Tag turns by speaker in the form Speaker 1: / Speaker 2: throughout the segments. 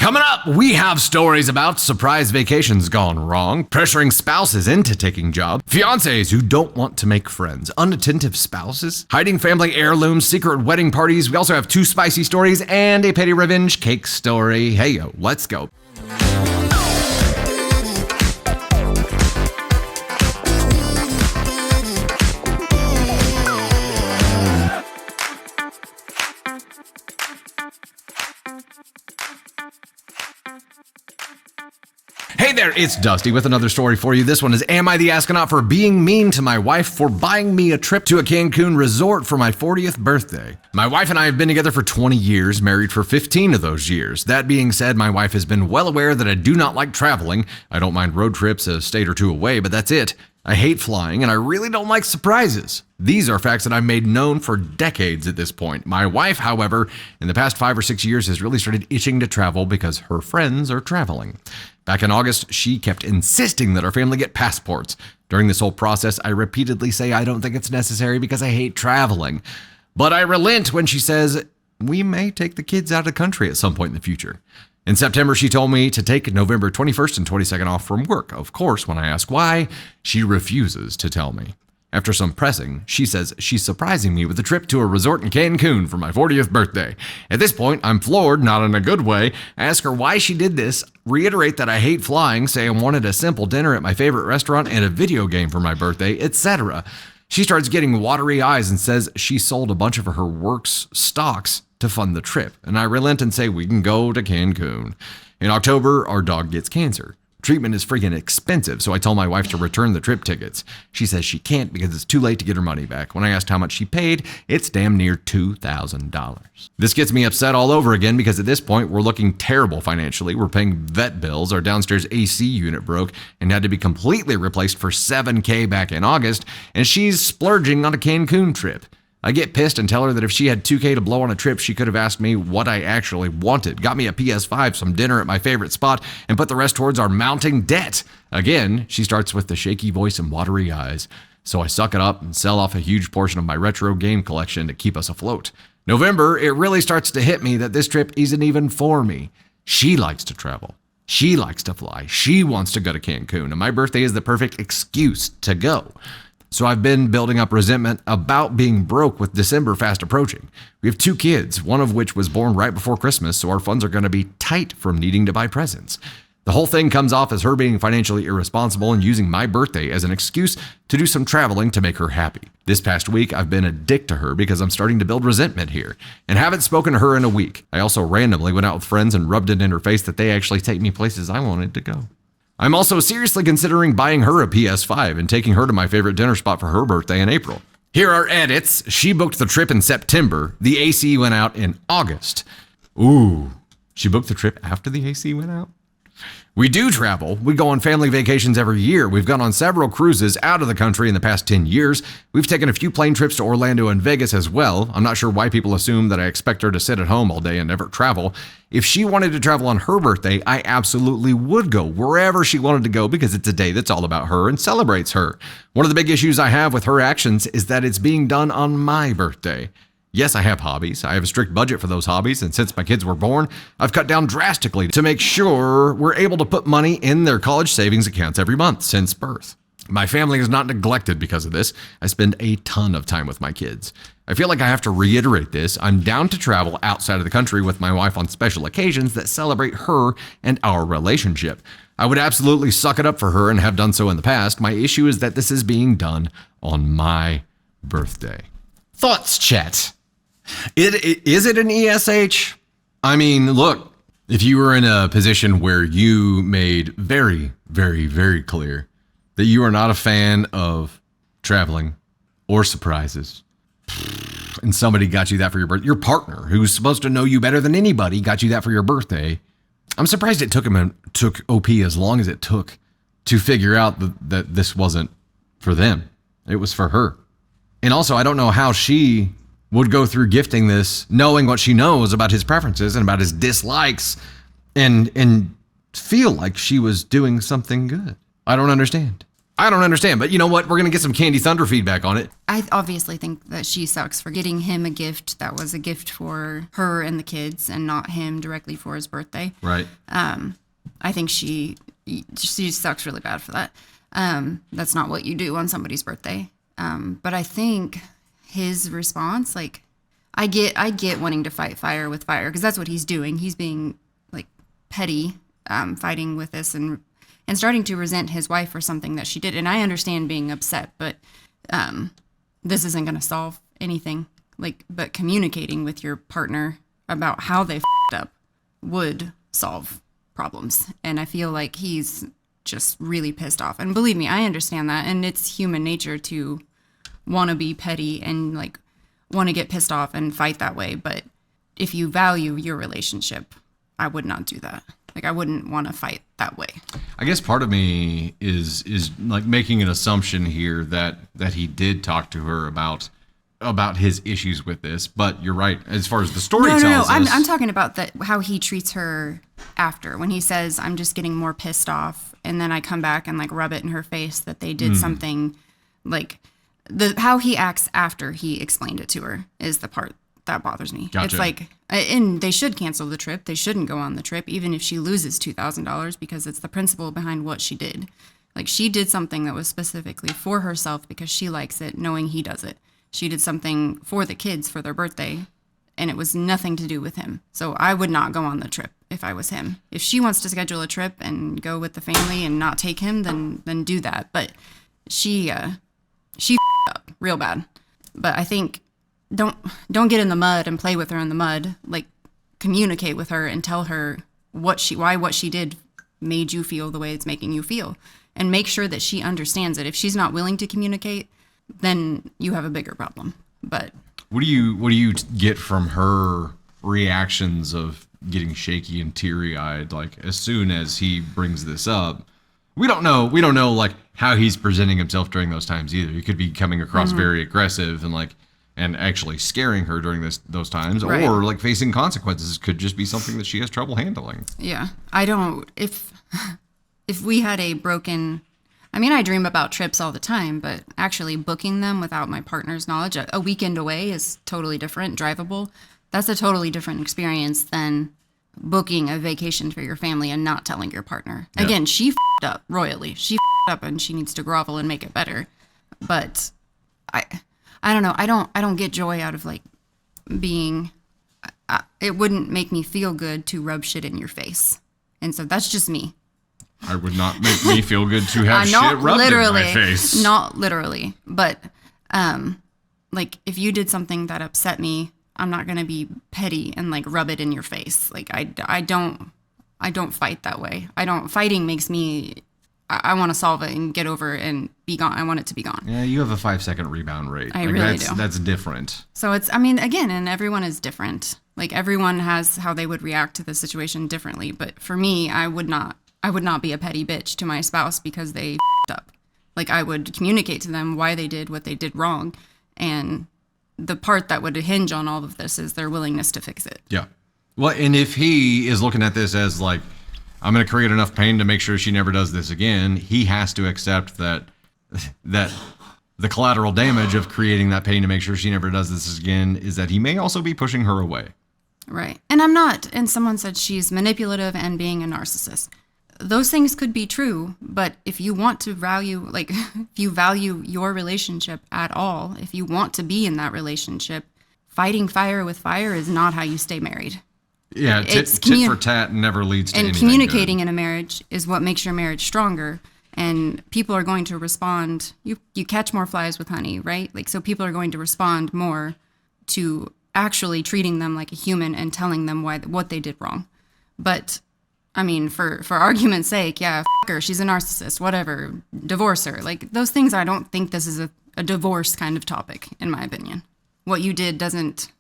Speaker 1: Coming up, we have stories about surprise vacations gone wrong, pressuring spouses into taking jobs, fiancés who don't want to make friends, unattentive spouses, hiding family heirlooms, secret wedding parties. We also have 2 spicy stories and a petty revenge cake story. Hey, yo, let's go. Hey there, it's Dusty with another story for you. This one is, am I the astronaut for being mean to my wife for buying me a trip to a Cancun resort for my 40th birthday? My wife and I have been together for 20 years, married for 15 of those years. That being said, my wife has been well aware that I do not like traveling. I don't mind road trips a state or 2 away, but that's it. I hate flying, and I really don't like surprises. These are facts that I've made known for decades at this point. My wife, however, in the past 5 or 6 years has really started itching to travel because her friends are traveling. Back in August, she kept insisting that our family get passports. During this whole process, I repeatedly say I don't think it's necessary because I hate traveling. But I relent when she says, we may take the kids out of the country at some point in the future. In September, she told me to take November 21st and 22nd off from work. Of course, when I ask why, she refuses to tell me. After some pressing, she says she's surprising me with a trip to a resort in Cancun for my 40th birthday. At this point, I'm floored, not in a good way. I ask her why she did this, reiterate that I hate flying, say I wanted a simple dinner at my favorite restaurant and a video game for my birthday, etc. She starts getting watery eyes and says she sold a bunch of her work's stocks to fund the trip, and I relent and say we can go to Cancun. In October, our dog gets cancer. Treatment is freaking expensive, so I tell my wife to return the trip tickets. She says she can't because it's too late to get her money back. When I asked how much she paid, it's damn near $2,000. This gets me upset all over again because at this point, we're looking terrible financially. We're paying vet bills. Our downstairs AC unit broke and had to be completely replaced for $7,000 back in August, and she's splurging on a Cancun trip. I get pissed and tell her that if she had $2,000 to blow on a trip, she could have asked me what I actually wanted, got me a PS5, some dinner at my favorite spot, and put the rest towards our mounting debt. Again, she starts with the shaky voice and watery eyes. So I suck it up and sell off a huge portion of my retro game collection to keep us afloat. November, it really starts to hit me that this trip isn't even for me. She likes to travel. She likes to fly. She wants to go to Cancun, and my birthday is the perfect excuse to go. So I've been building up resentment about being broke with December fast approaching. We have 2 kids, one of which was born right before Christmas, so our funds are going to be tight from needing to buy presents. The whole thing comes off as her being financially irresponsible and using my birthday as an excuse to do some traveling to make her happy. This past week, I've been a dick to her because I'm starting to build resentment here and haven't spoken to her in a week. I also randomly went out with friends and rubbed it in her face that they actually take me places I wanted to go. I'm also seriously considering buying her a PS5 and taking her to my favorite dinner spot for her birthday in April. Here are edits. She booked the trip in September. The AC went out in August. Ooh, she booked the trip after the AC went out? We do travel. We go on family vacations every year. We've gone on several cruises out of the country in the past 10 years. We've taken a few plane trips to Orlando and Vegas as well. I'm not sure why people assume that I expect her to sit at home all day and never travel. If she wanted to travel on her birthday, I absolutely would go wherever she wanted to go because it's a day that's all about her and celebrates her. One of the big issues I have with her actions is that it's being done on my birthday. Yes, I have hobbies. I have a strict budget for those hobbies, and since my kids were born, I've cut down drastically to make sure we're able to put money in their college savings accounts every month since birth. My family is not neglected because of this. I spend a ton of time with my kids. I feel like I have to reiterate this. I'm down to travel outside of the country with my wife on special occasions that celebrate her and our relationship. I would absolutely suck it up for her and have done so in the past. My issue is that this is being done on my birthday. Thoughts, chat? Is it an ESH? I mean, look, if you were in a position where you made very, very, very clear that you are not a fan of traveling or surprises, and somebody got you that for your birthday, your partner, who's supposed to know you better than anybody, got you that for your birthday, I'm surprised it took OP as long as it took to figure out that this wasn't for them. It was for her. And also, I don't know how she would go through gifting this, knowing what she knows about his preferences and about his dislikes, and feel like she was doing something good. I don't understand. I don't understand, but you know what? We're going to get some Candy Thunder feedback on it.
Speaker 2: I obviously think that she sucks for getting him a gift that was a gift for her and the kids and not him directly for his birthday.
Speaker 1: Right.
Speaker 2: I think she sucks really bad for that. That's not what you do on somebody's birthday. But I think his response, like, I get wanting to fight fire with fire, because that's what he's doing. He's being like petty, fighting with this and starting to resent his wife for something that she did. And I understand being upset, but this isn't going to solve anything. But communicating with your partner about how they f***ed up would solve problems. And I feel like he's just really pissed off. And believe me, I understand that. And it's human nature to want to be petty and like want to get pissed off and fight that way. But if you value your relationship, I would not do that. Like, I wouldn't want to fight that way.
Speaker 1: I guess part of me is like making an assumption here that he did talk to her about his issues with this. But you're right, as far as the story tells us.
Speaker 2: I'm talking about how he treats her after, when he says, I'm just getting more pissed off, and then I come back and like rub it in her face that they did something. Like, how he acts after he explained it to her is the part that bothers me.
Speaker 1: Gotcha.
Speaker 2: It's like, and they should cancel the trip. They shouldn't go on the trip, even if she loses $2,000, because it's the principle behind what she did. Like, she did something that was specifically for herself because she likes it, knowing he does it. She did something for the kids for their birthday, and it was nothing to do with him. So I would not go on the trip if I was him. If she wants to schedule a trip and go with the family and not take him, then do that. But she up real bad. But I think don't get in the mud and play with her in the mud. Like, communicate with her and tell her what she did made you feel the way it's making you feel, and make sure that she understands it. If she's not willing to communicate, then you have a bigger problem. But
Speaker 1: what do you get from her reactions of getting shaky and teary-eyed, like, as soon as he brings this up? We don't know like how he's presenting himself during those times either. He could be coming across very aggressive and actually scaring her during those times, right. Or like facing consequences. Could just be something that she has trouble handling.
Speaker 2: Yeah, I don't. If we had a broken, I mean, I dream about trips all the time, but actually booking them without my partner's knowledge, a weekend away is totally different. Drivable, that's a totally different experience than booking a vacation for your family and not telling your partner. Yeah. Again, she f***ed up royally. She f***ed up, and she needs to grovel and make it better. But I don't know. I don't get joy out of like being. It wouldn't make me feel good to rub shit in your face, and so that's just me.
Speaker 1: I would not make me feel good to have shit rubbed in my face. Not
Speaker 2: literally, but like, if you did something that upset me, I'm not gonna be petty and like rub it in your face. Like, I don't fight that way. Fighting makes me. I want to solve it and get over it and be gone. I want it to be gone.
Speaker 1: Yeah, you have a 5-second rebound rate.
Speaker 2: I really do.
Speaker 1: That's different.
Speaker 2: So it's, I mean, again, and everyone is different. Like, everyone has how they would react to the situation differently. But for me, I would not be a petty bitch to my spouse because they f***ed up. Like, I would communicate to them why they did what they did wrong. And the part that would hinge on all of this is their willingness to fix it.
Speaker 1: Yeah. Well, and if he is looking at this as like, I'm going to create enough pain to make sure she never does this again, he has to accept that the collateral damage of creating that pain to make sure she never does this again is that he may also be pushing her away.
Speaker 2: Right. And I'm not. And someone said she's manipulative and being a narcissist. Those things could be true, but if you want to value, like, if you value your relationship at all, if you want to be in that relationship, fighting fire with fire is not how you stay married.
Speaker 1: Yeah, tit for tat never leads to anything.
Speaker 2: And communicating
Speaker 1: good.
Speaker 2: In a marriage is what makes your marriage stronger. And people are going to respond. You catch more flies with honey, right? Like, so people are going to respond more to actually treating them like a human and telling them what they did wrong. But I mean, for argument's sake, yeah, f*** her, she's a narcissist, whatever, divorce her. Like, those things, I don't think this is a divorce kind of topic, in my opinion. What you did doesn't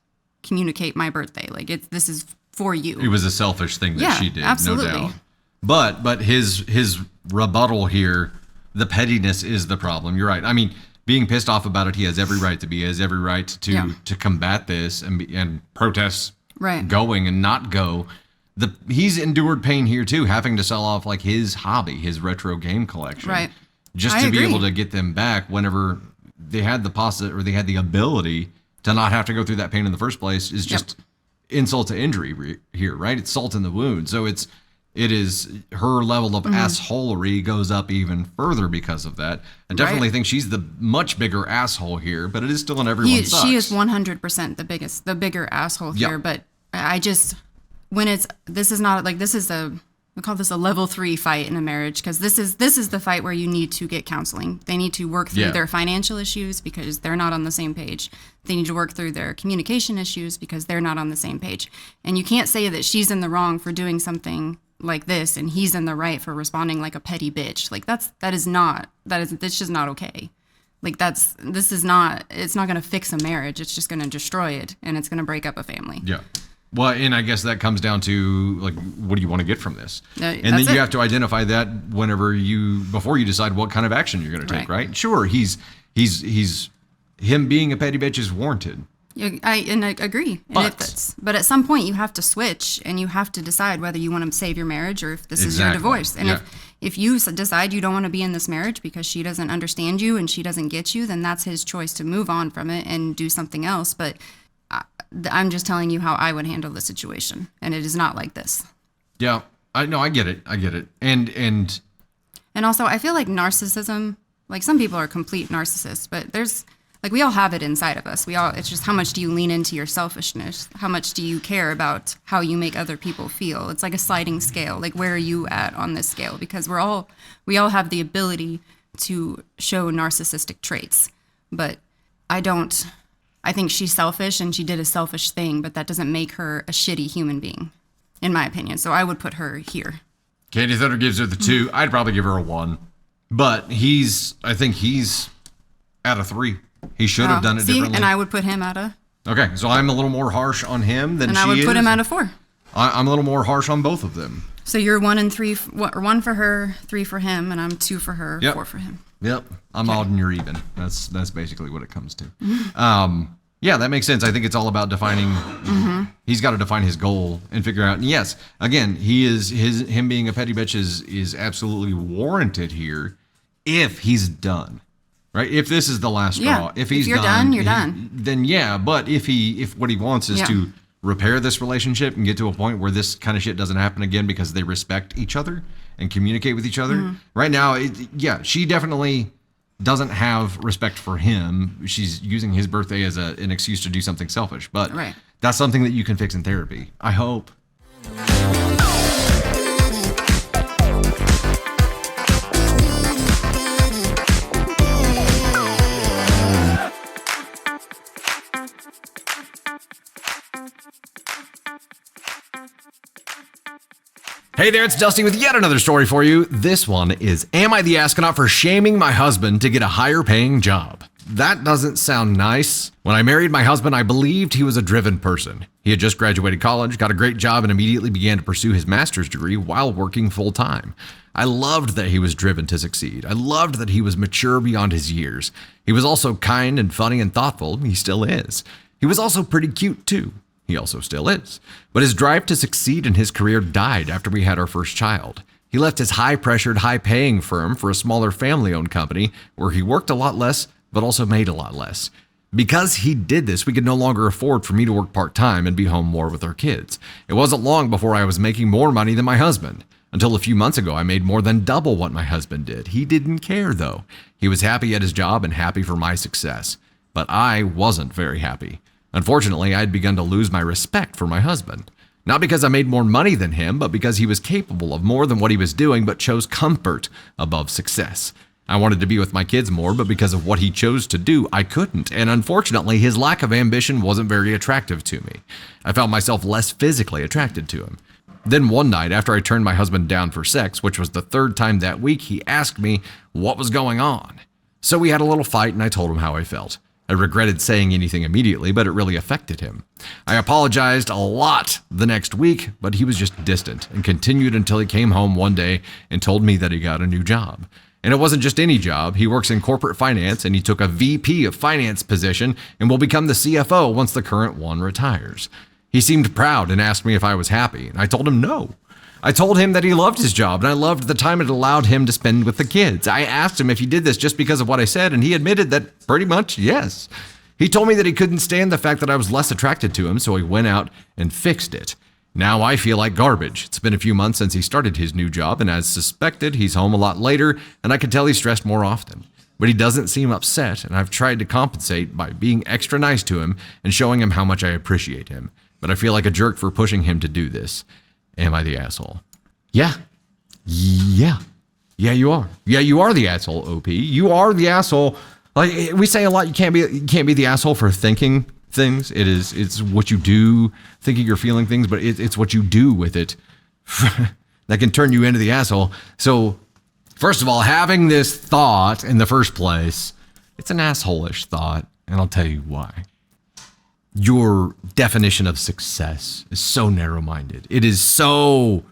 Speaker 2: communicate my birthday. Like, this is for you.
Speaker 1: It was a selfish thing that she did,
Speaker 2: absolutely.
Speaker 1: No doubt. But his rebuttal here, the pettiness is the problem. You're right. I mean, being pissed off about it, he has every right to be. He has every right to combat this and protest going and not go. He's endured pain here too, having to sell off like his hobby, his retro game collection.
Speaker 2: Right.
Speaker 1: just
Speaker 2: I
Speaker 1: to be
Speaker 2: agree.
Speaker 1: able to get them back whenever they had they had the ability to not have to go through that pain in the first place is just insult to injury here, right? It's salt in the wound. So it is her level of assholery goes up even further because of that. I definitely think she's the much bigger asshole here, but it is still in everyone's sucks.
Speaker 2: She is 100% the bigger asshole here. But I just, this is we call this a level 3 fight in a marriage, because this is the fight where you need to get counseling. They need to work through their financial issues because they're not on the same page. They need to work through their communication issues because they're not on the same page. And you can't say that she's in the wrong for doing something like this and he's in the right for responding like a petty bitch. Like that's just not okay. Like it's not going to fix a marriage. It's just going to destroy it, and it's going to break up a family.
Speaker 1: Yeah. Well, and I guess that comes down to, like, what do you want to get from this? And then you have to identify that before you decide what kind of action you're going to take, right? Sure, him being a petty bitch is warranted.
Speaker 2: Yeah, I agree. But at some point you have to switch, and you have to decide whether you want to save your marriage or if this is your divorce. And if you decide you don't want to be in this marriage because she doesn't understand you and she doesn't get you, then that's his choice to move on from it and do something else. But I'm just telling you how I would handle the situation, and it is not like this.
Speaker 1: Yeah, I get it. And
Speaker 2: also, I feel like narcissism, like some people are complete narcissists, but we all have it inside of us. It's just how much do you lean into your selfishness? How much do you care about how you make other people feel? It's like a sliding scale. Like, where are you at on this scale? Because we all have the ability to show narcissistic traits, but I think she's selfish and she did a selfish thing, but that doesn't make her a shitty human being, in my opinion. So I would put her here.
Speaker 1: Katie Thunder gives her the 2. I'd probably give her a 1. But I think he's at a 3. He should have done it differently.
Speaker 2: And I would put him at a...
Speaker 1: Okay, so I'm a little more harsh on him than she is.
Speaker 2: And I would put him at a 4.
Speaker 1: I'm a little more harsh on both of them.
Speaker 2: So you're 1 and 3, 1 for her, 3 for him, and I'm 2 for her, 4 for him.
Speaker 1: Yep, I'm odd and you're even. That's basically what it comes to. Yeah, that makes sense. I think it's all about defining. He's got to define his goal and figure out. And yes, again, him being a petty bitch is absolutely warranted here if he's done. Right? If this is the last straw, if you're done,
Speaker 2: you're done.
Speaker 1: Then yeah, but if what he wants is to repair this relationship and get to a point where this kind of shit doesn't happen again because they respect each other and communicate with each other. Right now, she definitely doesn't have respect for him. She's using his birthday as an excuse to do something selfish, but that's something that you can fix in therapy, I hope. Hey there, it's Dusty with yet another story for you. This one is, am I the astronaut for shaming my husband to get a higher paying job? That doesn't sound nice. When I married my husband, I believed he was a driven person. He had just graduated college, got a great job, and immediately began to pursue his master's degree while working full time. I loved that he was driven to succeed. I loved that he was mature beyond his years. He was also kind and funny and thoughtful. He still is. He was also pretty cute too. He also still is. But his drive to succeed in his career died after we had our first child. He left his high-pressured, high-paying firm for a smaller family-owned company where he worked a lot less, but also made a lot less. Because he did this, we could no longer afford for me to work part-time and be home more with our kids. It wasn't long before I was making more money than my husband. Until a few months ago, I made more than double what my husband did. He didn't care, though. He was happy at his job and happy for my success. But I wasn't very happy. Unfortunately, I had begun to lose my respect for my husband. Not because I made more money than him, but because he was capable of more than what he was doing, but chose comfort above success. I wanted to be with my kids more, but because of what he chose to do, I couldn't. And unfortunately, his lack of ambition wasn't very attractive to me. I found myself less physically attracted to him. Then one night, after I turned my husband down for sex, which was the 3rd time that week, he asked me what was going on. So we had a little fight, and I told him how I felt. I regretted saying anything immediately, but it really affected him. I apologized a lot the next week, but he was just distant and continued until he came home one day and told me that he got a new job. And it wasn't just any job. He works in corporate finance, and he took a VP of finance position and will become the CFO once the current one retires. He seemed proud and asked me if I was happy, and I told him no. I told him that he loved his job, and I loved the time it allowed him to spend with the kids. I asked him if he did this just because of what I said, and he admitted that pretty much yes. He told me that he couldn't stand the fact that I was less attracted to him, so he went out and fixed it. Now I feel like garbage. It's been a few months since he started his new job, and as suspected, he's home a lot later, and I can tell he's stressed more often. But he doesn't seem upset, and I've tried to compensate by being extra nice to him and showing him how much I appreciate him. But I feel like a jerk for pushing him to do this. Am I the asshole? Yeah. Yeah, you are. Yeah, you are the asshole, OP. You are the asshole. Like we say a lot, you can't be the asshole for thinking things. It's what you do, thinking or feeling things, but it's what you do with it that can turn you into the asshole. So first of all, having this thought in the first place, it's an asshole-ish thought, and I'll tell you why. Your definition of success is so narrow-minded. It is so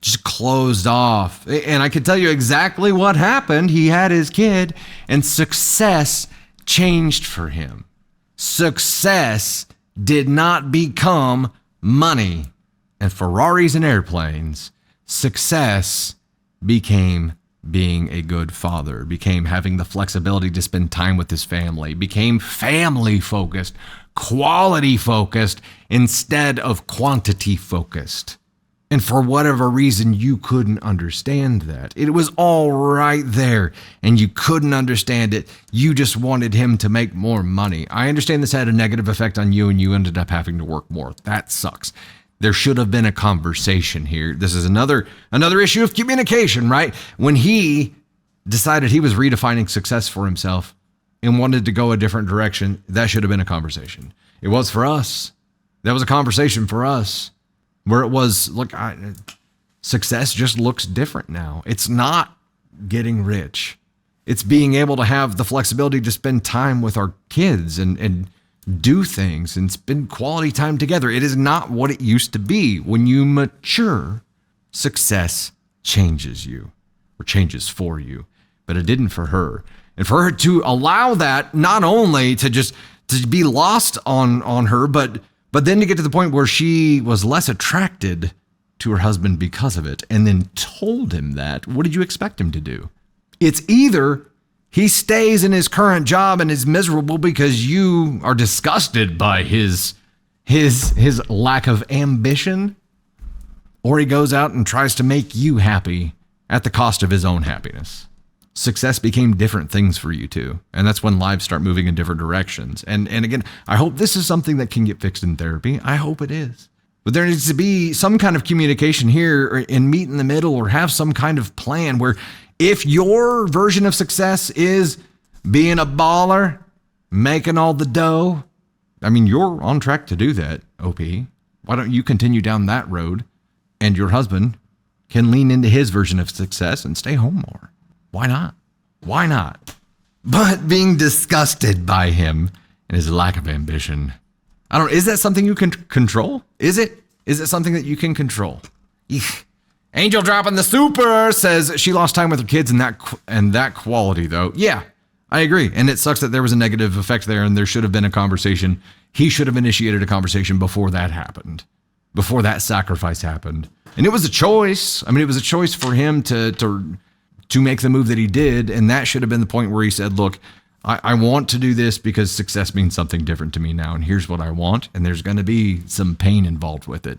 Speaker 1: just closed off. And I can tell you exactly what happened. He had his kid, and success changed for him. Success did not become money and Ferraris and airplanes. Success became being a good father, became having the flexibility to spend time with his family, became family focused, quality focused instead of quantity focused. And for whatever reason, you couldn't understand that. It was all right there, and you couldn't understand it. You just wanted him to make more money. I understand this had a negative effect on you, and you ended up having to work more. That sucks. There should have been a conversation here. This is another issue of communication, right? When he decided he was redefining success for himself and wanted to go a different direction, that should have been a conversation. It was for us. That was a conversation for us. Where it was, look, success just looks different now. It's not getting rich. It's being able to have the flexibility to spend time with our kids and do things and spend quality time together. It is not what it used to be. When you mature, success changes you or changes for you, but it didn't for her. And for her to allow that, not only to be lost on her, but then to get to the point where she was less attracted to her husband because of it, and then told him that, what did you expect him to do? It's either he stays in his current job and is miserable because you are disgusted by his lack of ambition, or he goes out and tries to make you happy at the cost of his own happiness. Success became different things for you two. And that's when lives start moving in different directions. And again, I hope this is something that can get fixed in therapy. I hope it is. But there needs to be some kind of communication here and meet in the middle, or have some kind of plan where if your version of success is being a baller, making all the dough, I mean, you're on track to do that, OP. Why don't you continue down that road, and your husband can lean into his version of success and stay home more? Why not? Why not? But being disgusted by him and his lack of ambition, is that something you can control? Is it something that you can control? Eek. Angel dropping the super says she lost time with her kids and that quality though. Yeah, I agree. And it sucks that there was a negative effect there, and there should have been a conversation. He should have initiated a conversation before that happened, before that sacrifice happened. And it was a choice. I mean, it was a choice for him to make the move that he did. And that should have been the point where he said, look, I want to do this because success means something different to me now. And here's what I want. And there's going to be some pain involved with it.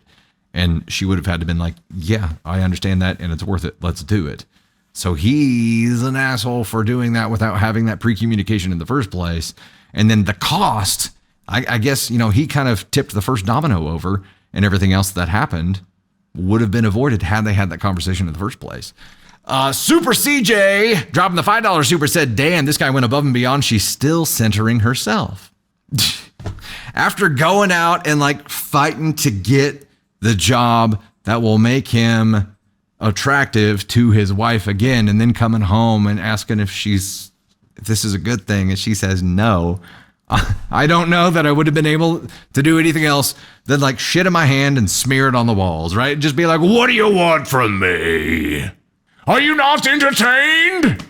Speaker 1: And she would have had to been like, yeah, I understand that, and it's worth it. Let's do it. So he's an asshole for doing that without having that pre-communication in the first place. And then the cost, I guess, he kind of tipped the first domino over, and everything else that happened would have been avoided had they had that conversation in the first place. Super CJ dropping the $5 super said, damn, this guy went above and beyond. She's still centering herself. After going out and fighting to get the job that will make him attractive to his wife again, and then coming home and asking if this is a good thing, and she says no. I don't know that I would have been able to do anything else than shit in my hand and smear it on the walls, right? Just be like, what do you want from me? Are you not entertained?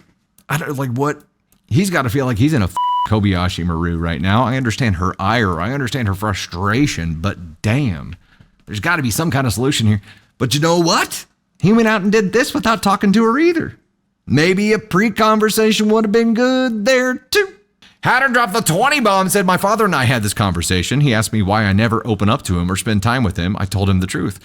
Speaker 1: I don't what. He's got to feel like he's in a Kobayashi Maru right now. I understand her ire. I understand her frustration, but damn, there's got to be some kind of solution here. But you know what? he went out and did this without talking to her either. Maybe a pre-conversation would have been good there too. Had her drop the 20 bomb, said my father and I had this conversation. He asked me why I never open up to him or spend time with him. I told him the truth.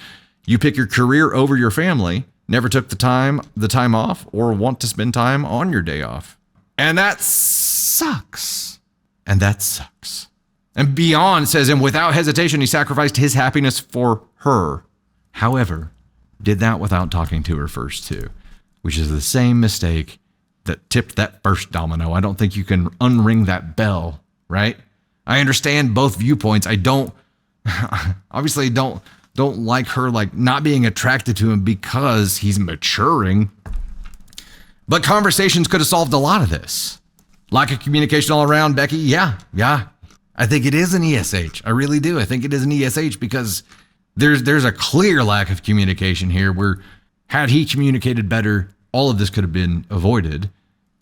Speaker 1: You pick your career over your family, never took the time off, or want to spend time on your day off. And that sucks. And that sucks. And beyond says, and without hesitation, he sacrificed his happiness for her. However, did that without talking to her first too, which is the same mistake that tipped that first domino. I don't think you can unring that bell, right? I understand both viewpoints. I don't like her like not being attracted to him because he's maturing. But conversations could have solved a lot of this. Lack of communication all around, Becky. Yeah. I think it is an ESH. I really do. I think it is an ESH because there's a clear lack of communication here where had he communicated better, all of this could have been avoided.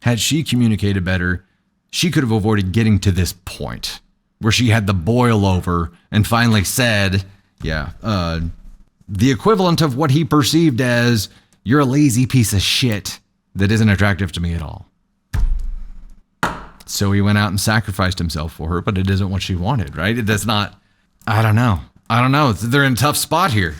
Speaker 1: Had she communicated better, she could have avoided getting to this point where she had the boil over and finally said, the equivalent of what he perceived as, you're a lazy piece of shit that isn't attractive to me at all. So he went out and sacrificed himself for her, but it isn't what she wanted, right? That's not, I don't know. They're in a tough spot here.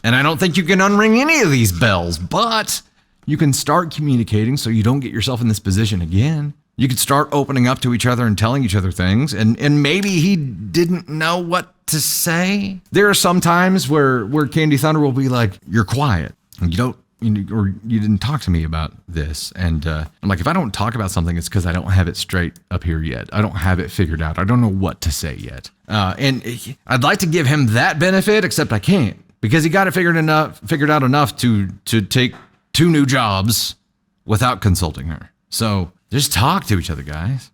Speaker 1: And I don't think you can unring any of these bells, but you can start communicating so you don't get yourself in this position again. You could start opening up to each other and telling each other things, and maybe he didn't know what to say. There are some times where Candy Thunder will be like, you're quiet, and you didn't talk to me about this. And I'm like, if I don't talk about something, it's because I don't have it straight up here yet. I don't have it figured out. I don't know what to say yet. And I'd like to give him that benefit, except I can't, because he got it figured out enough to take 2 new jobs without consulting her. So just talk to each other, guys.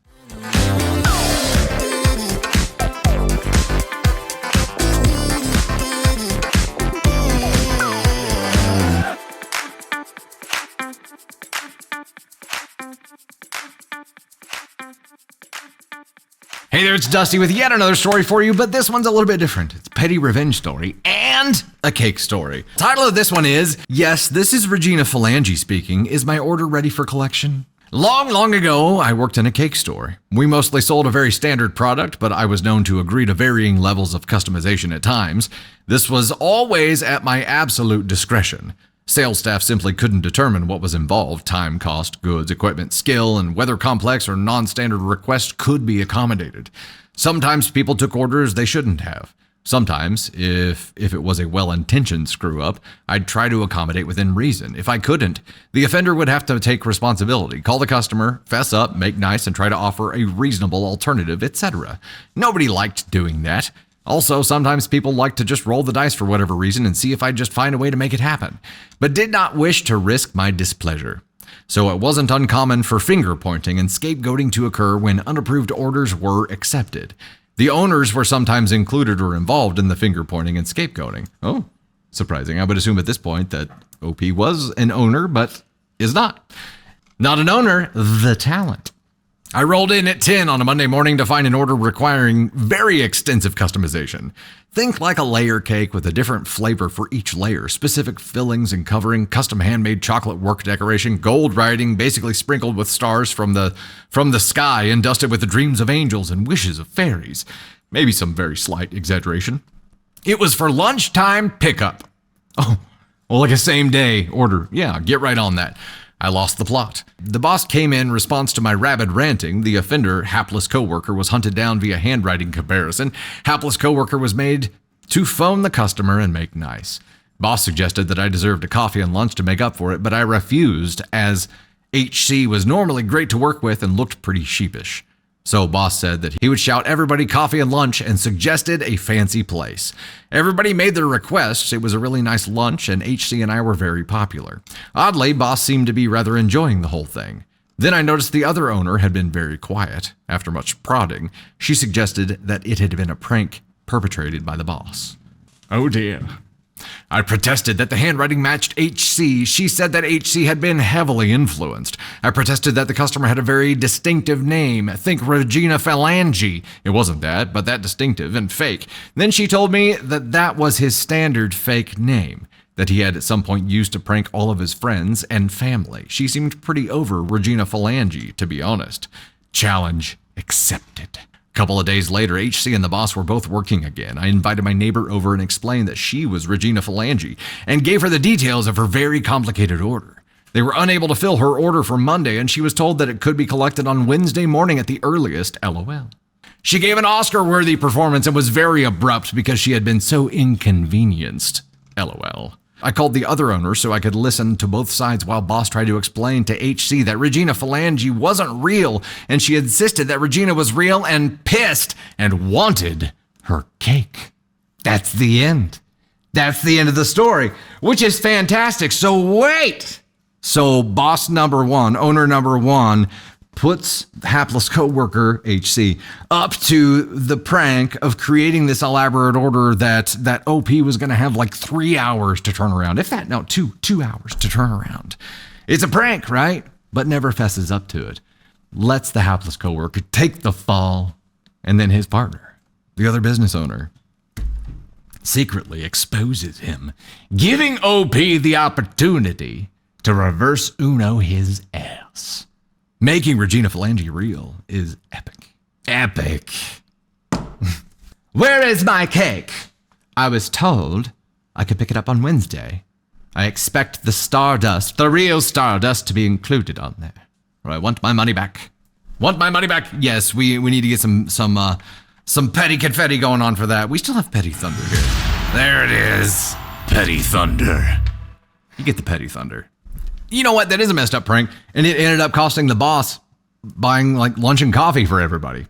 Speaker 1: Hey there, it's Dusty with yet another story for you, but this one's a little bit different. It's a petty revenge story and a cake story. Title of this one is, yes, this is Regina Phalange speaking. Is my order ready for collection? Long ago, I worked in a cake store. We mostly sold a very standard product, but I was known to agree to varying levels of customization at times. This was always at my absolute discretion. Sales staff simply couldn't determine what was involved. Time, cost, goods, equipment, skill, and whether complex or non-standard requests could be accommodated. Sometimes people took orders they shouldn't have. Sometimes, if it was a well-intentioned screw-up, I'd try to accommodate within reason. If I couldn't, the offender would have to take responsibility, call the customer, fess up, make nice, and try to offer a reasonable alternative, etc. Nobody liked doing that. Also, sometimes people like to just roll the dice for whatever reason and see if I'd just find a way to make it happen, but did not wish to risk my displeasure. So it wasn't uncommon for finger pointing and scapegoating to occur when unapproved orders were accepted. The owners were sometimes included or involved in the finger pointing and scapegoating. Oh, surprising. I would assume at this point that OP was an owner, but is not. Not an owner, the talent. I rolled in at 10 on a Monday morning to find an order requiring very extensive customization. Think like a layer cake with a different flavor for each layer, specific fillings and covering, custom handmade chocolate work decoration, gold writing basically sprinkled with stars from the sky and dusted with the dreams of angels and wishes of fairies. Maybe some very slight exaggeration. It was for lunchtime pickup. Oh, well, like a same day order. Yeah, get right on that. I lost the plot. The boss came in response to my rabid ranting. The offender, hapless coworker, was hunted down via handwriting comparison. Hapless coworker was made to phone the customer and make nice. Boss suggested that I deserved a coffee and lunch to make up for it, but I refused as HC was normally great to work with and looked pretty sheepish. So boss said that he would shout everybody coffee and lunch and suggested a fancy place. Everybody made their requests. It was a really nice lunch and HC and I were very popular. Oddly, boss seemed to be rather enjoying the whole thing. Then I noticed the other owner had been very quiet. After much prodding, she suggested that it had been a prank perpetrated by the boss. Oh dear. I protested that the handwriting matched HC. She said that HC had been heavily influenced. I protested that the customer had a very distinctive name. Think Regina Phalange. It wasn't that, but that distinctive and fake. Then she told me that that was his standard fake name. that he had at some point used to prank all of his friends and family. She seemed pretty over Regina Phalange, to be honest. Challenge accepted. A couple of days later, HC and the boss were both working again. I invited my neighbor over and explained that she was Regina Phalange and gave her the details of her very complicated order. They were unable to fill her order for Monday, and she was told that it could be collected on Wednesday morning at the earliest, LOL. She gave an Oscar-worthy performance and was very abrupt because she had been so inconvenienced, LOL. I called the other owner so I could listen to both sides while boss tried to explain to HC that Regina Phalange wasn't real, and she insisted that Regina was real and pissed and wanted her cake. That's the end. That's the end of the story, which is fantastic. So wait. So boss number one, owner number one, puts hapless coworker HC up to the prank of creating this elaborate order that OP was going to have like 3 hours to turn around. If that, no, two hours to turn around. It's a prank, right? But never fesses up to it. Lets the hapless coworker take the fall, and then his partner, the other business owner, secretly exposes him, giving OP the opportunity to reverse Uno his ass. Making Regina Phalange real is epic. Epic. Where is my cake? I was told I could pick it up on Wednesday. I expect the Stardust, the real Stardust, to be included on there. Or I want my money back. Want my money back? Yes, we need to get some petty confetti going on for that. We still have petty thunder here. There it is. Petty thunder. You get the petty thunder. You know what? That is a messed up prank, and it ended up costing the boss buying like lunch and coffee for everybody.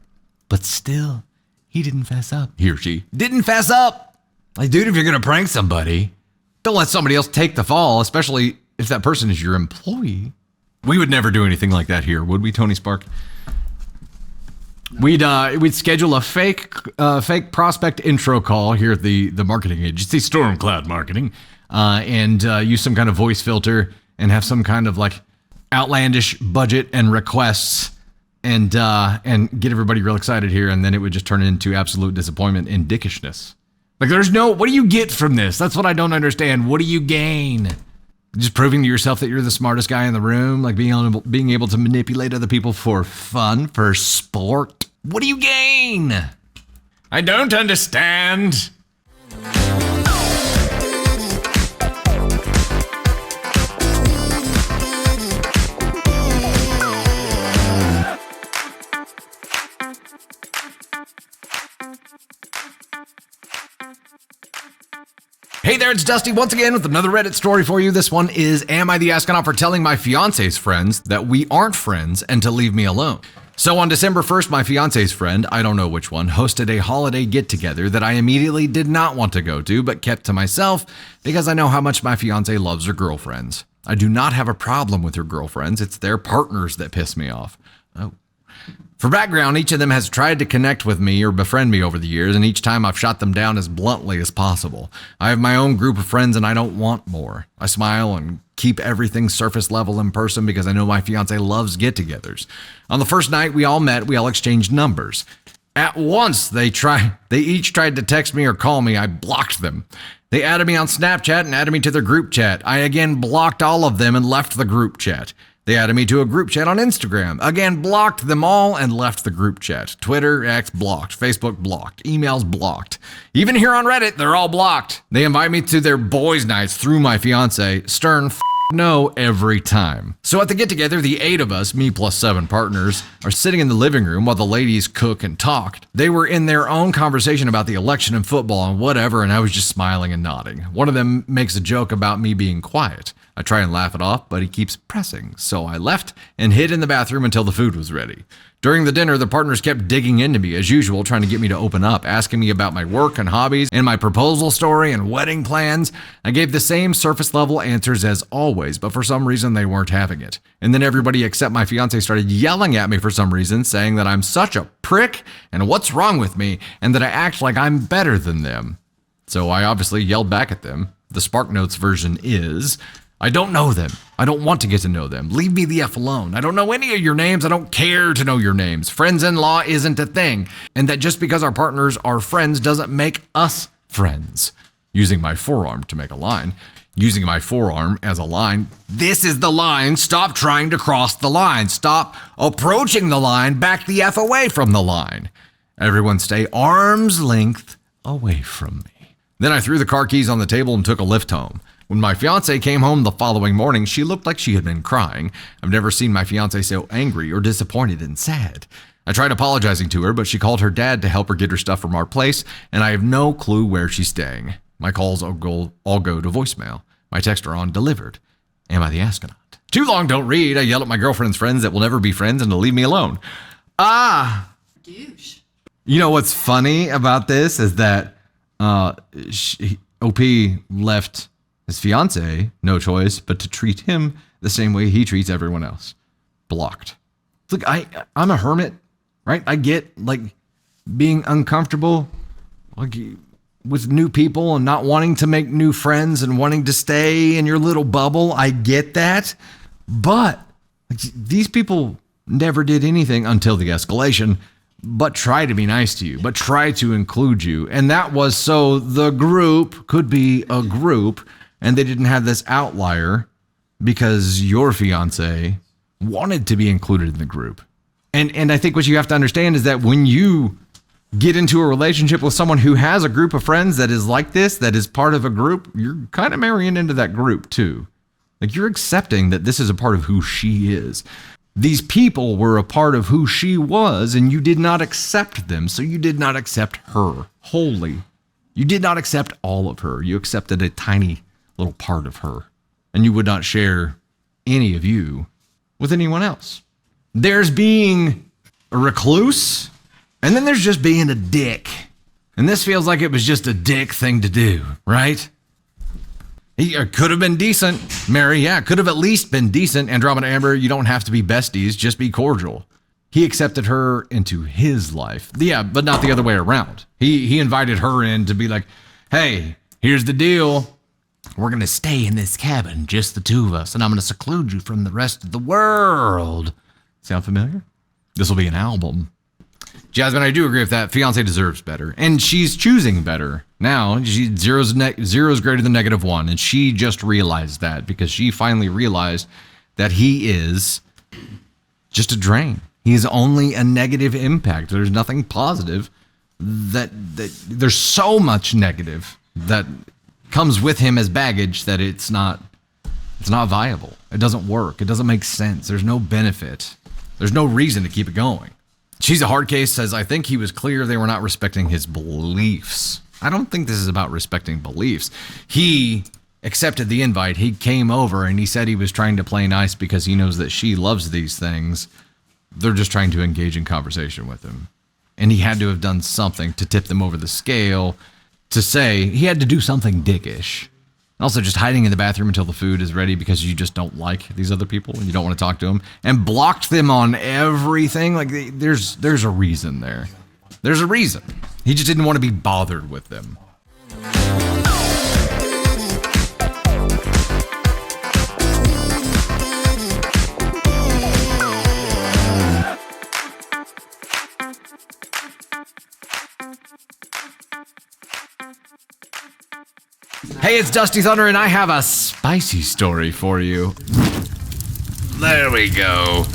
Speaker 1: But still, he didn't fess up. He or she didn't fess up. Like, dude, if you're going to prank somebody, don't let somebody else take the fall, especially if that person is your employee. We would never do anything like that here, would we, Tony Spark? We'd schedule a fake prospect intro call here at the marketing agency, Stormcloud Marketing, and use some kind of voice filter and have some kind of like outlandish budget and requests and get everybody real excited here, and then it would just turn into absolute disappointment and dickishness. Like, what do you get from this? That's what I don't understand. What do you gain? Just proving to yourself that you're the smartest guy in the room, like being able to manipulate other people for fun, for sport. What do you gain? I don't understand. Hey there, it's Dusty once again with another Reddit story for you. This one is, am I the astronaut for telling my fiance's friends that we aren't friends and to leave me alone? So on December 1st, my fiance's friend, I don't know which one, hosted a holiday get-together that I immediately did not want to go to, but kept to myself because I know how much my fiance loves her girlfriends. I do not have a problem with her girlfriends. It's their partners that piss me off. Oh. For background, each of them has tried to connect with me or befriend me over the years, and each time I've shot them down as bluntly as possible. I have my own group of friends and I don't want more. I smile and keep everything surface level in person because I know my fiance loves get-togethers. On the first night we all met, we all exchanged numbers. At once, they each tried to text me or call me. I blocked them. They added me on Snapchat and added me to their group chat. I again blocked all of them and left the group chat. They added me to a group chat on Instagram. Again, blocked them all and left the group chat. Twitter, X blocked. Facebook blocked. Emails blocked. Even here on Reddit, they're all blocked. They invite me to their boys' nights through my fiance. Stern no every time. So at the get-together, the 8 of us, me plus 7 partners, are sitting in the living room while the ladies cook and talked. They were in their own conversation about the election and football and whatever, and I was just smiling and nodding. One of them makes a joke about me being quiet. I try and laugh it off, but he keeps pressing. So I left and hid in the bathroom until the food was ready. During the dinner, the partners kept digging into me as usual, trying to get me to open up, asking me about my work and hobbies and my proposal story and wedding plans. I gave the same surface level answers as always, but for some reason they weren't having it. And then everybody except my fiance started yelling at me for some reason, saying that I'm such a prick and what's wrong with me and that I act like I'm better than them. So I obviously yelled back at them. The SparkNotes version is, I don't know them. I don't want to get to know them. Leave me the F alone. I don't know any of your names. I don't care to know your names. Friends-in-law isn't a thing. And that just because our partners are friends doesn't make us friends. Using my forearm to make a line. using my forearm as a line. This is the line. Stop trying to cross the line. Stop approaching the line. Back the F away from the line. Everyone stay arm's length away from me. Then I threw the car keys on the table and took a lift home. When my fiancé came home the following morning, she looked like she had been crying. I've never seen my fiancé so angry or disappointed and sad. I tried apologizing to her, but she called her dad to help her get her stuff from our place, and I have no clue where she's staying. My calls all go to voicemail. My texts are on delivered. Am I the astronaut? Too long, don't read. I yell at my girlfriend's friends that will never be friends and to leave me alone.
Speaker 2: Douche.
Speaker 1: You know what's funny about this is that OP left his fiance no choice but to treat him the same way he treats everyone else. Blocked. Look, I'm a hermit, right? I get like being uncomfortable, like with new people and not wanting to make new friends and wanting to stay in your little bubble. I get that. But these people never did anything until the escalation, but try to be nice to you, but try to include you. And that was so the group could be a group and they didn't have this outlier because your fiance wanted to be included in the group. And I think what you have to understand is that when you get into a relationship with someone who has a group of friends that is like this, that is part of a group, you're kind of marrying into that group too. Like you're accepting that this is a part of who she is. These people were a part of who she was, and you did not accept them, so you did not accept her wholly. You did not accept all of her. You accepted a tiny little part of her, and you would not share any of you with anyone else. There's being a recluse, and then there's just being a dick. And this feels like it was just a dick thing to do, right? He could have been decent, Mary. Yeah, could have at least been decent. Andromeda Amber, you don't have to be besties, just be cordial. He accepted her into his life. Yeah, but not the other way around. He invited her in to be like, hey, here's the deal. We're going to stay in this cabin, just the two of us, and I'm going to seclude you from the rest of the world. Sound familiar? This will be an album. Jasmine, I do agree with that. Fiancé deserves better. And she's choosing better. Now, zero's greater than -1. And she just realized that because she finally realized that he is just a drain. He's only a negative impact. There's nothing positive. That there's so much negative that comes with him as baggage that it's not viable. It doesn't work. It doesn't make sense. There's no benefit. There's no reason to keep it going. She's a hard case, says, I think he was clear they were not respecting his beliefs. I don't think this is about respecting beliefs. He accepted the invite. He came over and he said he was trying to play nice because he knows that she loves these things. They're just trying to engage in conversation with him. And he had to have done something to tip them over the scale to say he had to do something dickish. Also, just hiding in the bathroom until the food is ready because you just don't like these other people and you don't want to talk to them, and blocked them on everything. Like there's a reason there. There's a reason. He just didn't want to be bothered with them. Hey, it's Dusty Thunder, and I have a spicy story for you. There we go.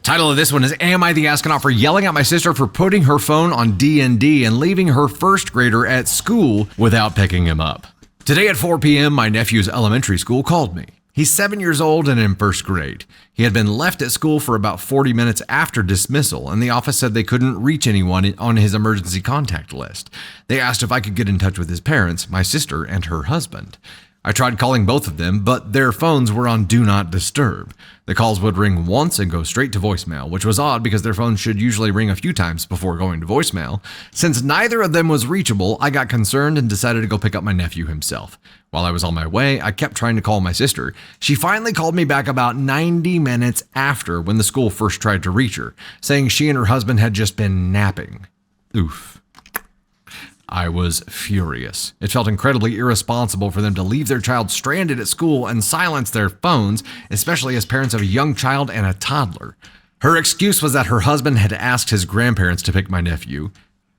Speaker 1: Title of this one is, Am I the Astronaut for yelling at my sister for putting her phone on D&D and leaving her first grader at school without picking him up? Today at 4 p.m., my nephew's elementary school called me. He's 7 years old and in first grade. He had been left at school for about 40 minutes after dismissal, and the office said they couldn't reach anyone on his emergency contact list. They asked if I could get in touch with his parents, my sister, and her husband. I tried calling both of them, but their phones were on Do Not Disturb. The calls would ring once and go straight to voicemail, which was odd because their phones should usually ring a few times before going to voicemail. Since neither of them was reachable, I got concerned and decided to go pick up my nephew himself. While I was on my way, I kept trying to call my sister. She finally called me back about 90 minutes after when the school first tried to reach her, saying she and her husband had just been napping. Oof. I was furious. It felt incredibly irresponsible for them to leave their child stranded at school and silence their phones, especially as parents of a young child and a toddler. Her excuse was that her husband had asked his grandparents to pick my nephew,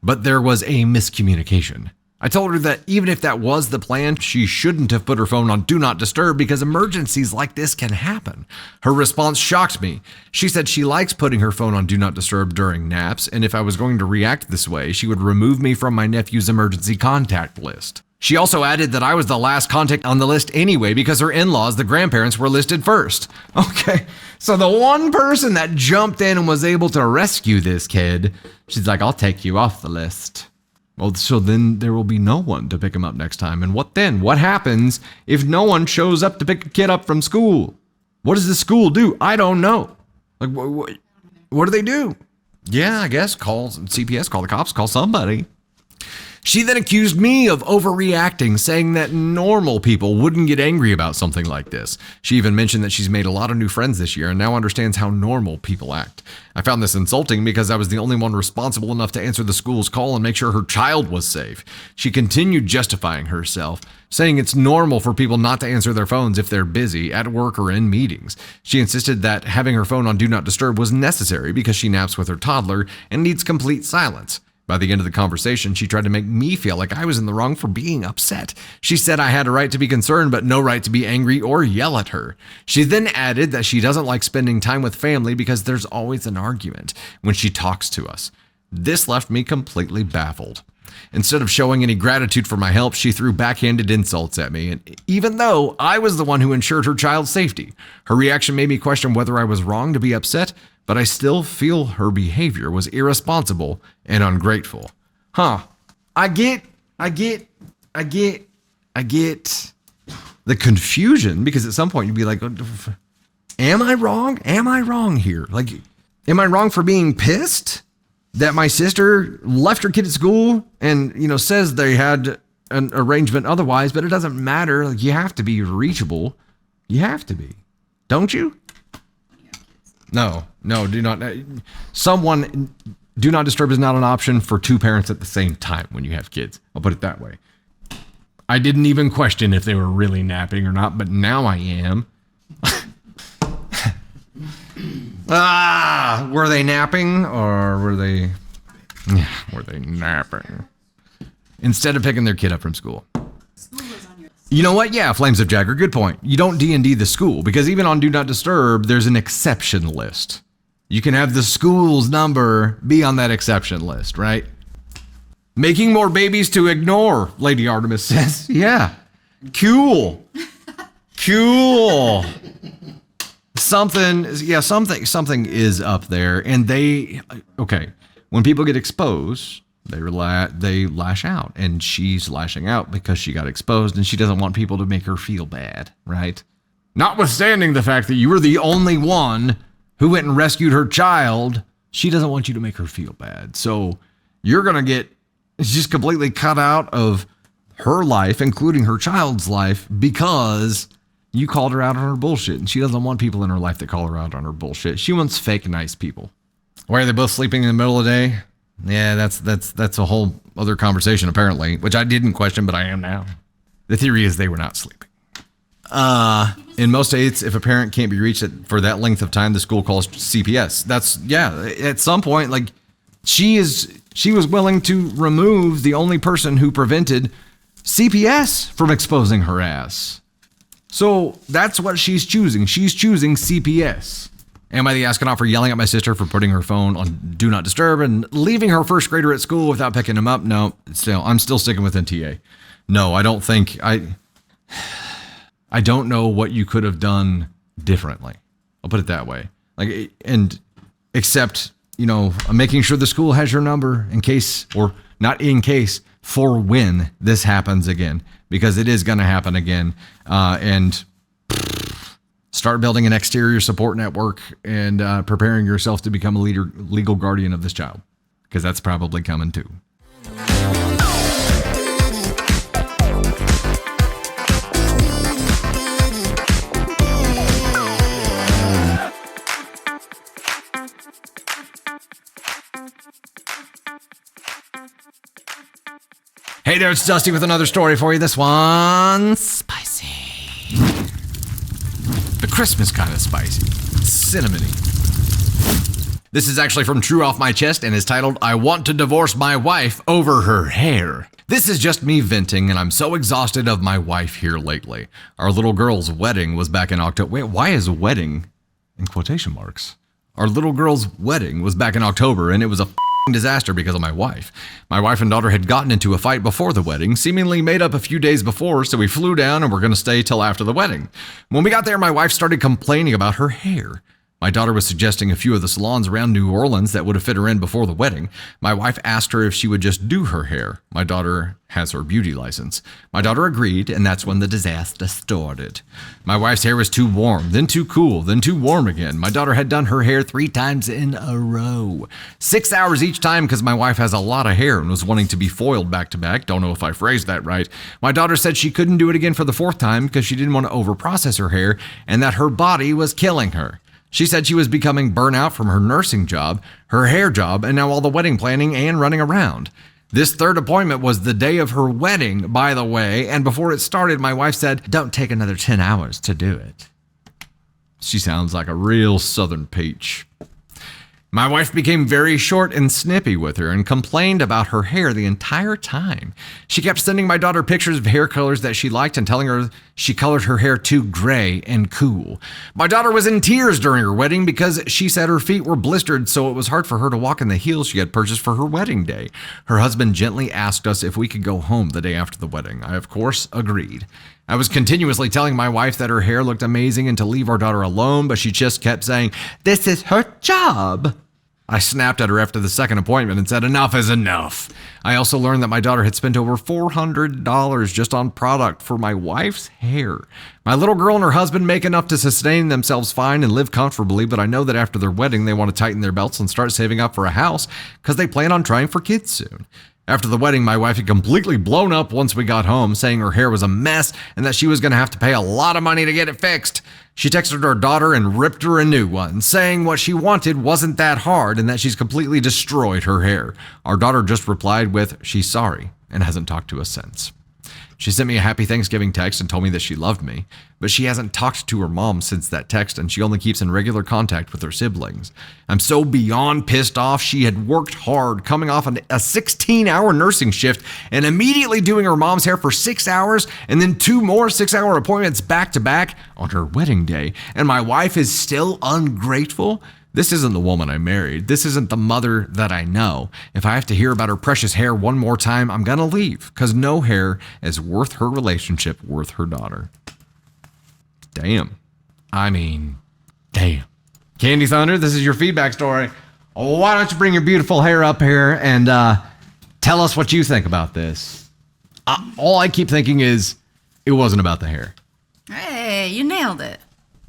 Speaker 1: but there was a miscommunication. I told her that even if that was the plan, she shouldn't have put her phone on Do Not Disturb because emergencies like this can happen. Her response shocked me. She said she likes putting her phone on Do Not Disturb during naps, and if I was going to react this way, she would remove me from my nephew's emergency contact list. She also added that I was the last contact on the list anyway because her in-laws, the grandparents, were listed first. Okay, so the one person that jumped in and was able to rescue this kid, she's like, I'll take you off the list. Well, so then there will be no one to pick him up next time. And what then? What happens if no one shows up to pick a kid up from school? What does the school do? I don't know. Like, what do they do? Yeah, I guess call CPS, call the cops, call somebody. She then accused me of overreacting, saying that normal people wouldn't get angry about something like this. She even mentioned that she's made a lot of new friends this year and now understands how normal people act. I found this insulting because I was the only one responsible enough to answer the school's call and make sure her child was safe. She continued justifying herself, saying it's normal for people not to answer their phones if they're busy, at work, or in meetings. She insisted that having her phone on Do Not Disturb was necessary because she naps with her toddler and needs complete silence. By the end of the conversation, she tried to make me feel like I was in the wrong for being upset. She said I had a right to be concerned, but no right to be angry or yell at her. She then added that she doesn't like spending time with family because there's always an argument when she talks to us. This left me completely baffled. Instead of showing any gratitude for my help, she threw backhanded insults at me, and even though I was the one who ensured her child's safety, her reaction made me question whether I was wrong to be upset, but I still feel her behavior was irresponsible and ungrateful. I get the confusion, because at some point you'd be like, am I wrong? Am I wrong here? Like, am I wrong for being pissed that my sister left her kid at school and, says they had an arrangement otherwise, but it doesn't matter. Like, you have to be reachable. You have to be. Don't you? No, do not. Do Not Disturb is not an option for two parents at the same time when you have kids. I'll put it that way. I didn't even question if they were really napping or not, but now I am. Were they napping or were they napping? Instead of picking their kid up from school. You know what? Yeah, Flames of Jagger, good point. You don't D&D the school, because even on Do Not Disturb, there's an exception list. You can have the school's number be on that exception list, right? Making more babies to ignore, Lady Artemis says. Yeah. Cool. Something is up there, and when people get exposed, they lash out, and she's lashing out because she got exposed and she doesn't want people to make her feel bad, right? Notwithstanding the fact that you were the only one who went and rescued her child, she doesn't want you to make her feel bad. So you're going to get just completely cut out of her life, including her child's life, because you called her out on her bullshit, and she doesn't want people in her life that call her out on her bullshit. She wants fake nice people. Why are they both sleeping in the middle of the day? Yeah, that's a whole other conversation, apparently, which I didn't question, but I am now. The theory is they were not sleeping. In most states, if a parent can't be reached for that length of time, the school calls CPS. At some point, like, she was willing to remove the only person who prevented CPS from exposing her ass. So that's what she's choosing. She's choosing CPS. Am I the astronaut for yelling at my sister for putting her phone on Do Not Disturb and leaving her first grader at school without picking him up? No, I'm still sticking with NTA. No, I don't think I don't know what you could have done differently. I'll put it that way. Except, making sure the school has your number in case, or not in case, for when this happens again, because it is going to happen again. And start building an exterior support network and preparing yourself to become a legal guardian of this child, because that's probably coming too. Hey there, it's Dusty with another story for you. This one's spicy. The Christmas kind of spicy. Cinnamony. This is actually from True Off My Chest and is titled, I Want to Divorce My Wife Over Her Hair. This is just me venting, and I'm so exhausted of my wife here lately. Our little girl's wedding was back in October. Wait, why is wedding in quotation marks? Our little girl's wedding was back in October, and it was a disaster because of my wife. My wife and daughter had gotten into a fight before the wedding, seemingly made up a few days before, so we flew down and were going to stay till after the wedding. When we got there, my wife started complaining about her hair. My daughter was suggesting a few of the salons around New Orleans that would have fit her in before the wedding. My wife asked her if she would just do her hair. My daughter has her beauty license. My daughter agreed, and that's when the disaster started. My wife's hair was too warm, then too cool, then too warm again. My daughter had done her hair 3 times in a row. 6 hours each time because my wife has a lot of hair and was wanting to be foiled back to back. Don't know if I phrased that right. My daughter said she couldn't do it again for the 4th time because she didn't want to overprocess her hair and that her body was killing her. She said she was becoming burnt out from her nursing job, her hair job, and now all the wedding planning and running around. This 3rd appointment was the day of her wedding, by the way, and before it started, my wife said, "Don't take another 10 hours to do it." She sounds like a real Southern peach. My wife became very short and snippy with her and complained about her hair the entire time. She kept sending my daughter pictures of hair colors that she liked and telling her she colored her hair too gray and cool. My daughter was in tears during her wedding because she said her feet were blistered, so it was hard for her to walk in the heels she had purchased for her wedding day. Her husband gently asked us if we could go home the day after the wedding. I, of course, agreed. I was continuously telling my wife that her hair looked amazing and to leave our daughter alone, but she just kept saying, "This is her job." I snapped at her after the 2nd appointment and said, "Enough is enough." I also learned that my daughter had spent over $400 just on product for my wife's hair. My little girl and her husband make enough to sustain themselves fine and live comfortably, but I know that after their wedding, they want to tighten their belts and start saving up for a house because they plan on trying for kids soon. After the wedding, my wife had completely blown up once we got home, saying her hair was a mess and that she was going to have to pay a lot of money to get it fixed. She texted her daughter and ripped her a new one, saying what she wanted wasn't that hard and that she's completely destroyed her hair. Our daughter just replied with, "She's sorry," and hasn't talked to us since. She sent me a happy Thanksgiving text and told me that she loved me, but she hasn't talked to her mom since that text, and she only keeps in regular contact with her siblings. I'm so beyond pissed off. She had worked hard, coming off a 16-hour nursing shift and immediately doing her mom's hair for 6 hours and then 2 more 6-hour appointments back to back on her wedding day, and my wife is still ungrateful. This isn't the woman I married. This isn't the mother that I know. If I have to hear about her precious hair one more time, I'm gonna leave, because no hair is worth her relationship, worth her daughter. Damn. I mean, damn. Candy Thunder, this is your feedback story. Why don't you bring your beautiful hair up here and tell us what you think about this? All I keep thinking is, it wasn't about the hair.
Speaker 2: Hey, you nailed it.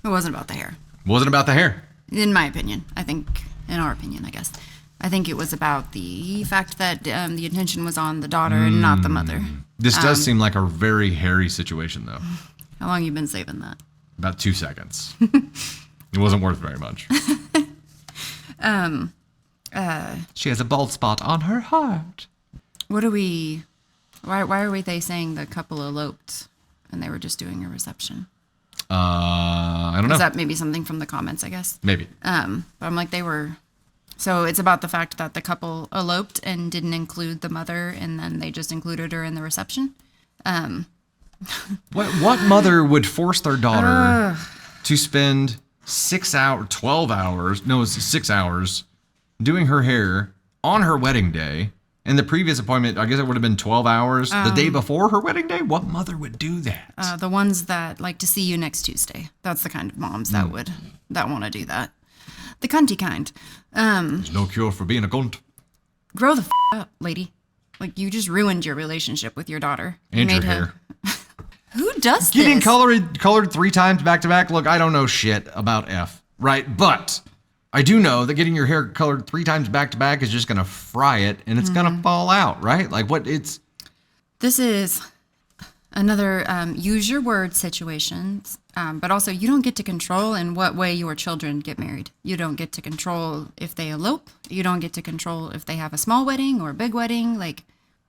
Speaker 2: It wasn't about the hair.
Speaker 1: It wasn't about the hair.
Speaker 2: In my opinion. I think, in our opinion, I guess. I think it was about the fact that the attention was on the daughter and not the mother.
Speaker 1: This does seem like a very hairy situation, though.
Speaker 2: How long you been saving that?
Speaker 1: About 2 seconds. It wasn't worth very much. She has a bald spot on her heart.
Speaker 2: What are we... Why are they saying the couple eloped and they were just doing a reception?
Speaker 1: I don't know.
Speaker 2: Is that maybe something from the comments, I guess?
Speaker 1: Maybe.
Speaker 2: But I'm like, they were... So it's about the fact that the couple eloped and didn't include the mother, and then they just included her in the reception.
Speaker 1: What mother would force their daughter to spend 6 hours, 12 hours, no, it's 6 hours, doing her hair on her wedding day? And the previous appointment, I guess it would have been 12 hours the day before her wedding day? What mother would do that?
Speaker 2: The ones that like to see you next Tuesday. That's the kind of moms that want to do that. The cunty kind.
Speaker 1: There's no cure for being a cunt.
Speaker 2: Grow the up, lady. Like, you just ruined your relationship with your daughter.
Speaker 1: And your hair.
Speaker 2: Who does
Speaker 1: Getting
Speaker 2: this?
Speaker 1: colored 3 times back to back. Look, I don't know shit about F, right? But I do know that getting your hair colored 3 times back to back is just going to fry it and it's going to fall out, right? Like
Speaker 2: This is another use your words situations, but also you don't get to control in what way your children get married. You don't get to control if they elope. You don't get to control if they have a small wedding or a big wedding. Like,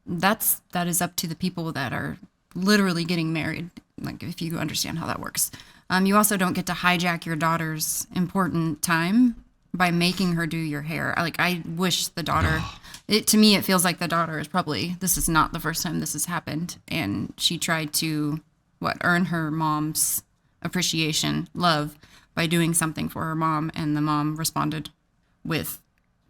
Speaker 2: that is up to the people that are literally getting married, like, if you understand how that works. You also don't get to hijack your daughter's important time by making her do your hair. Like, I wish the daughter to me, it feels like the daughter is probably, this is not the first time this has happened. And she tried to, earn her mom's appreciation, love, by doing something for her mom. And the mom responded with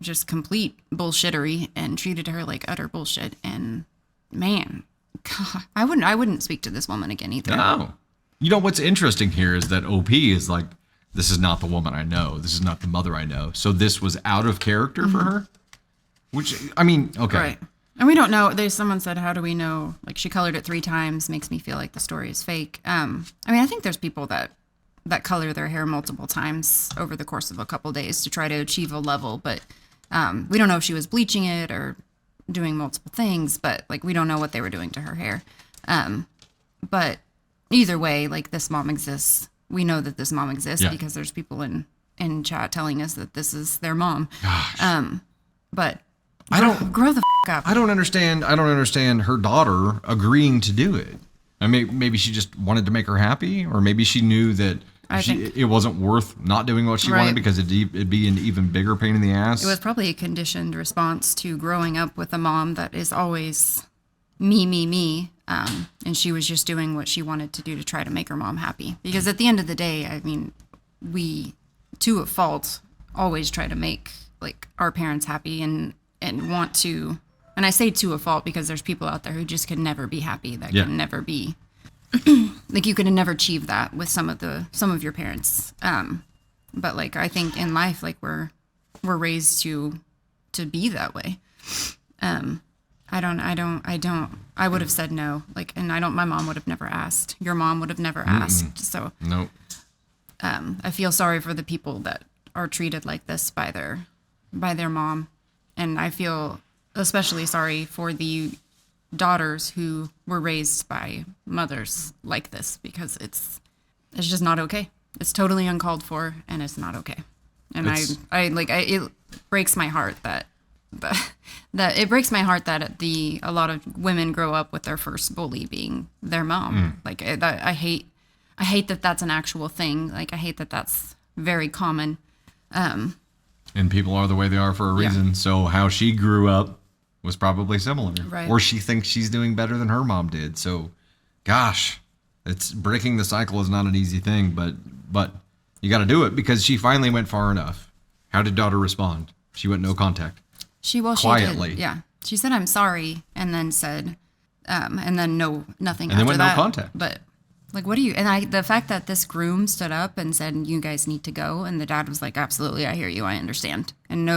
Speaker 2: just complete bullshittery and treated her like utter bullshit. And man, God, I wouldn't speak to this woman again either.
Speaker 1: No. You know, what's interesting here is that OP is like, this is not the woman I know. This is not the mother I know. So this was out of character for her? Which, I mean, okay.
Speaker 2: Right. And we don't know. Someone said, how do we know? Like, she colored it 3 times, makes me feel like the story is fake. I mean, I think there's people that color their hair multiple times over the course of a couple days to try to achieve a level. But we don't know if she was bleaching it or doing multiple things. But, like, we don't know what they were doing to her hair. But either way, like, this mom exists. We know that this mom exists because there's people in chat telling us that this is their mom.
Speaker 1: Gosh.
Speaker 2: But
Speaker 1: I don't
Speaker 2: grow the up.
Speaker 1: I don't understand her daughter agreeing to do it. I mean, maybe she just wanted to make her happy, or maybe she knew that it wasn't worth not doing what she wanted because it'd be an even bigger pain in the ass.
Speaker 2: It was probably a conditioned response to growing up with a mom that is always me. And she was just doing what she wanted to do to try to make her mom happy. Because at the end of the day, I mean, we, to a fault, always try to make like our parents happy and want to. And I say to a fault because there's people out there who just can never be happy. That can never be like, you could never achieve that with some of your parents. But like, I think in life, like we're raised to be that way. I would have said no. Like, and my mom would have never asked. Your mom would have never asked. So,
Speaker 1: no.
Speaker 2: I feel sorry for the people that are treated like this by their mom. And I feel especially sorry for the daughters who were raised by mothers like this, because it's just not okay. It's totally uncalled for, and it's not okay. And it breaks my heart that it breaks my heart that a lot of women grow up with their first bully being their mom. Like, I hate that that's an actual thing. Like, I hate that that's very common.
Speaker 1: And people are the way they are for a reason. Yeah. So how she grew up was probably similar.
Speaker 2: Right.
Speaker 1: Or she thinks she's doing better than her mom did. So, gosh, it's breaking the cycle is not an easy thing, but you got to do it because she finally went far enough. How did daughter respond? She went no contact. Quietly.
Speaker 2: She did, yeah. She said, "I'm sorry," and then said, and then nothing.
Speaker 1: And then
Speaker 2: after
Speaker 1: went
Speaker 2: that.
Speaker 1: No contact.
Speaker 2: But like, what do you? And the fact that this groom stood up and said, "You guys need to go," and the dad was like, "Absolutely, I hear you, I understand." And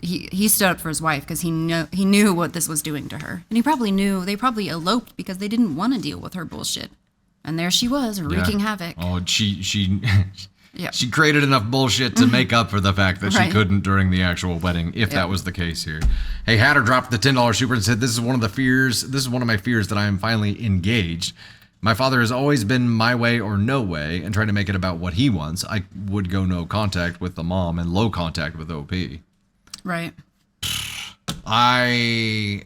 Speaker 2: he stood up for his wife because he knew what this was doing to her, and he probably knew they probably eloped because they didn't want to deal with her bullshit. And there she was wreaking havoc.
Speaker 1: Oh, she
Speaker 2: Yeah.
Speaker 1: She created enough bullshit to make up for the fact that she couldn't during the actual wedding, if that was the case here. Hey, Hatter dropped the $10 super and said, this is one of my fears that I am finally engaged. My father has always been my way or no way and tried to make it about what he wants. I would go no contact with the mom and low contact with OP.
Speaker 2: Right.
Speaker 1: I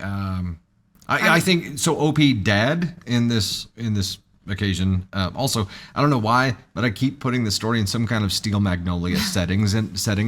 Speaker 1: think so. OP dad in this occasion. Also, I don't know why, but I keep putting the story in some kind of Steel Magnolia setting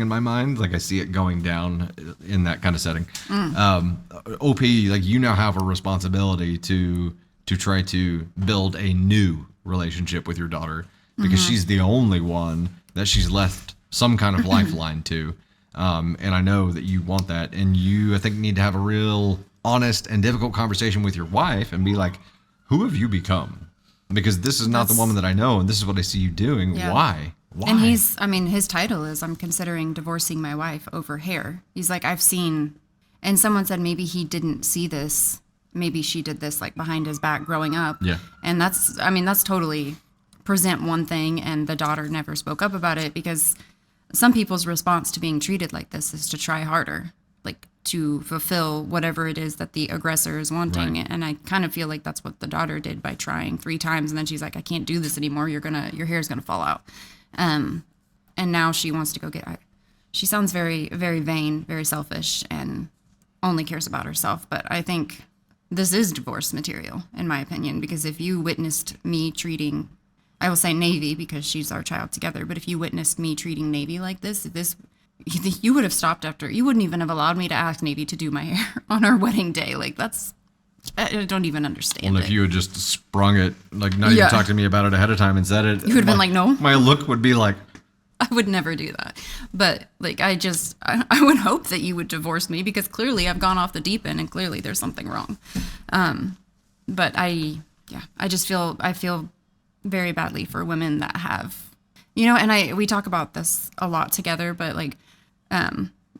Speaker 1: in my mind. Like I see it going down in that kind of setting. OP, like you now have a responsibility to try to build a new relationship with your daughter because she's the only one that she's left some kind of lifeline to. And I know that you want that, and you, I think, need to have a real honest and difficult conversation with your wife and be like, who have you become? Because this is not the woman that I know, and this is what I see you doing. Yeah. Why?
Speaker 2: And his title is, I'm considering divorcing my wife over hair. He's like, I've seen, and someone said maybe he didn't see this. Maybe she did this like behind his back growing up.
Speaker 1: Yeah.
Speaker 2: And that's totally present one thing, and the daughter never spoke up about it because some people's response to being treated like this is to try harder, like to fulfill whatever it is that the aggressor is wanting. Right. And I kind of feel like that's what the daughter did by trying 3 times. And then she's like, I can't do this anymore. Your hair's going to fall out. And now she wants to go she sounds very, very vain, very selfish, and only cares about herself. But I think this is divorce material, in my opinion, because if you witnessed me treating, I will say Navy because she's our child together, but if you witnessed me treating Navy like this, you would have stopped after. You wouldn't even have allowed me to ask Navy to do my hair on our wedding day. Like, I don't even understand.
Speaker 1: Well, if you had just sprung it, like not even talked to me about it ahead of time and said it,
Speaker 2: you would have been like, no.
Speaker 1: My look would be like,
Speaker 2: I would never do that. But like, I would hope that you would divorce me, because clearly I've gone off the deep end and clearly there's something wrong. But I feel very badly for women that have, and we talk about this a lot together, but like,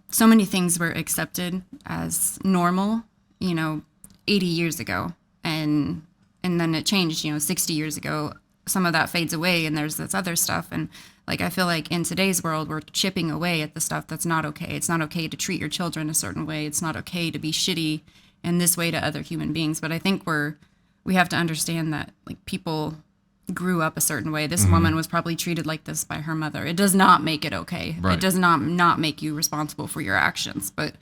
Speaker 2: so many things were accepted as normal, 80 years ago. And then it changed, 60 years ago. Some of that fades away and there's this other stuff. And like, I feel like in today's world, we're chipping away at the stuff that's not okay. It's not okay to treat your children a certain way. It's not okay to be shitty in this way to other human beings. But I think we have to understand that like people grew up a certain way. This woman was probably treated like this by her mother. It does not make it okay. Right. It does not make you responsible for your actions. But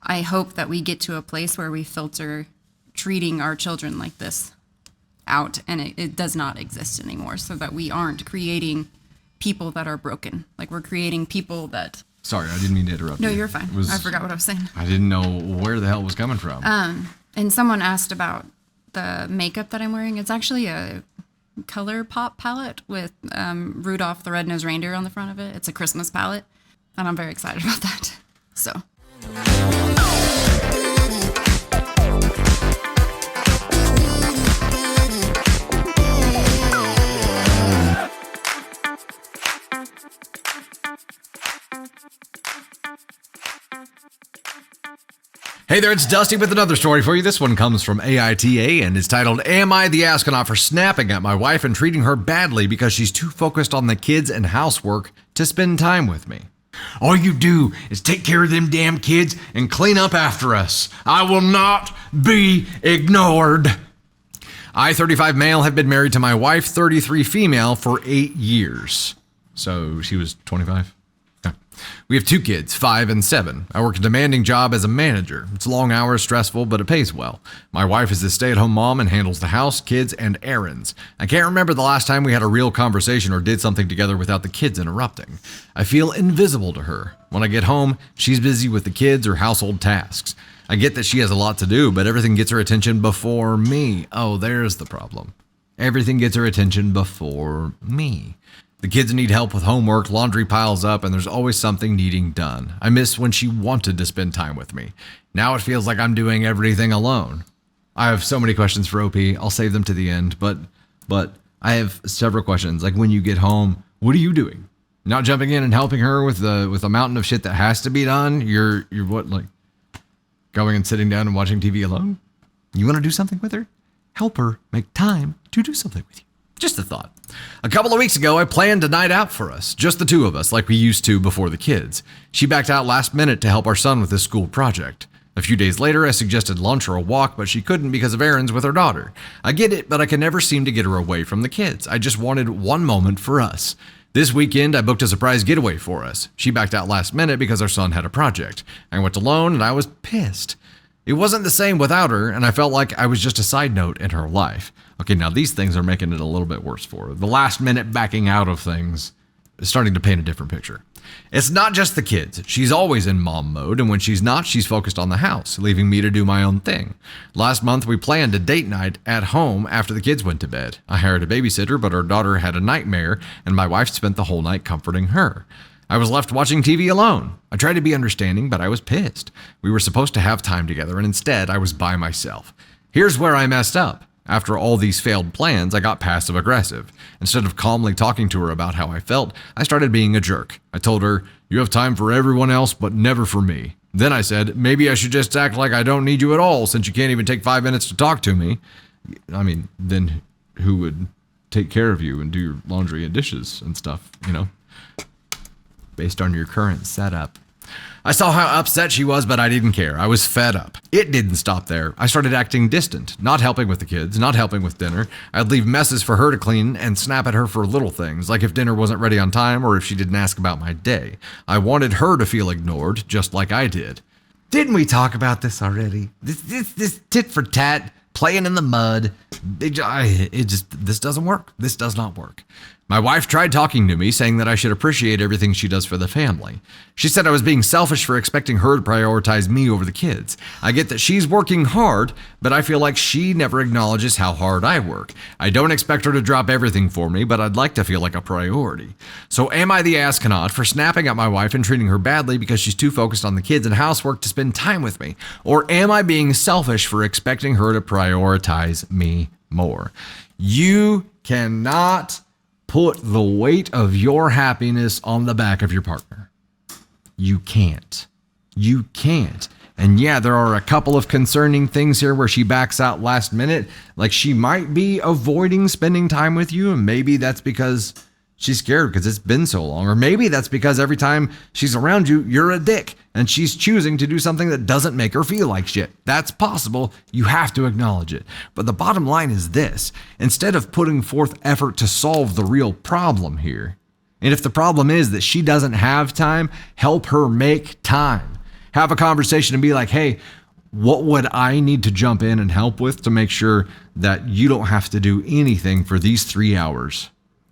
Speaker 2: I hope that we get to a place where we filter treating our children like this out, and it does not exist anymore, so that we aren't creating people that are broken. Like, we're creating people that...
Speaker 1: Sorry, I didn't mean to interrupt you.
Speaker 2: No, you're fine. I forgot what I was saying.
Speaker 1: I didn't know where the hell it was coming from.
Speaker 2: And someone asked about the makeup that I'm wearing. It's actually a color pop palette with Rudolph the Red-Nosed Reindeer on the front of it. It's a Christmas palette, and I'm very excited about that. So...
Speaker 1: Hey there, it's Dusty with another story for you. This one comes from AITA and is titled, Am I the Astronaut for Snapping at My Wife and Treating Her Badly Because She's Too Focused on the Kids and Housework to Spend Time with Me? All you do is take care of them damn kids and clean up after us. I will not be ignored. I, 35 male, have been married to my wife, 33 female, for 8 years. So she was 25? Yeah. We have 2 kids, 5 and 7. I work a demanding job as a manager. It's long hours, stressful, but it pays well. My wife is a stay-at-home mom and handles the house, kids, and errands. I can't remember the last time we had a real conversation or did something together without the kids interrupting. I feel invisible to her. When I get home, she's busy with the kids or household tasks. I get that she has a lot to do, but everything gets her attention before me. Oh, there's the problem. Everything gets her attention before me. The kids need help with homework, laundry piles up, and there's always something needing done. I miss when she wanted to spend time with me. Now it feels like I'm doing everything alone. I have so many questions for OP. I'll save them to the end, but I have several questions. Like, when you get home, what are you doing? Not jumping in and helping her with a mountain of shit that has to be done? You're what, like, going and sitting down and watching TV alone? You want to do something with her? Help her make time to do something with you. Just a thought. A couple of weeks ago, I planned a night out for us, just the 2 of us, like we used to before the kids. She backed out last minute to help our son with his school project. A few days later, I suggested lunch or a walk, but she couldn't because of errands with her daughter. I get it, but I can never seem to get her away from the kids. I just wanted one moment for us. This weekend, I booked a surprise getaway for us. She backed out last minute because our son had a project. I went alone, and I was pissed. It wasn't the same without her, and I felt like I was just a side note in her life. Okay, now these things are making it a little bit worse for her. The last minute backing out of things is starting to paint a different picture. It's not just the kids. She's always in mom mode, and when she's not, she's focused on the house, leaving me to do my own thing. Last month, we planned a date night at home after the kids went to bed. I hired a babysitter, but our daughter had a nightmare, and my wife spent the whole night comforting her. I was left watching TV alone. I tried to be understanding, but I was pissed. We were supposed to have time together, and instead, I was by myself. Here's where I messed up. After all these failed plans, I got passive-aggressive. Instead of calmly talking to her about how I felt, I started being a jerk. I told her, "You have time for everyone else, but never for me." Then I said, "Maybe I should just act like I don't need you at all, since you can't even take 5 minutes to talk to me." I mean, then who would take care of you and do your laundry and dishes and stuff, based on your current setup? I saw how upset she was, but I didn't care. I was fed up. It didn't stop there. I started acting distant, not helping with the kids, not helping with dinner. I'd leave messes for her to clean and snap at her for little things, like if dinner wasn't ready on time or if she didn't ask about my day. I wanted her to feel ignored, just like I did. Didn't we talk about this already? This tit for tat, playing in the mud. This doesn't work. This does not work. My wife tried talking to me, saying that I should appreciate everything she does for the family. She said I was being selfish for expecting her to prioritize me over the kids. I get that she's working hard, but I feel like she never acknowledges how hard I work. I don't expect her to drop everything for me, but I'd like to feel like a priority. So am I the astronaut for snapping at my wife and treating her badly because she's too focused on the kids and housework to spend time with me? Or am I being selfish for expecting her to prioritize me more? You cannot put the weight of your happiness on the back of your partner. You can't. You can't. And yeah, there are a couple of concerning things here where she backs out last minute. Like she might be avoiding spending time with you, and maybe that's because she's scared because it's been so long. Or maybe that's because every time she's around you, you're a dick and she's choosing to do something that doesn't make her feel like shit. That's possible. You have to acknowledge it. But the bottom line is this: instead of putting forth effort to solve the real problem here, and if the problem is that she doesn't have time, help her make time. Have a conversation and be like, hey, what would I need to jump in and help with to make sure that you don't have to do anything for these 3 hours?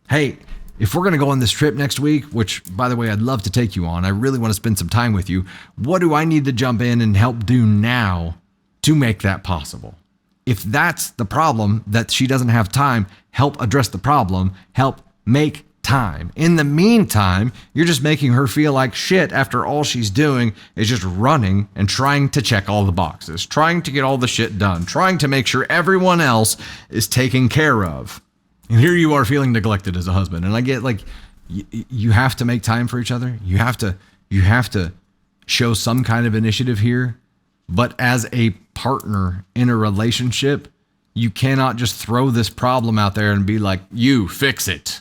Speaker 1: Hey, if we're going to go on this trip next week, which, by the way, I'd love to take you on, I really want to spend some time with you. What do I need to jump in and help do now to make that possible? If that's the problem, that she doesn't have time, help address the problem, help make time. In the meantime, you're just making her feel like shit after all she's doing is just running and trying to check all the boxes, trying to get all the shit done, trying to make sure everyone else is taken care of. And here you are feeling neglected as a husband. And I get like, you have to make time for each other. You have to show some kind of initiative here. But as a partner in a relationship, you cannot just throw this problem out there and be like, you fix it.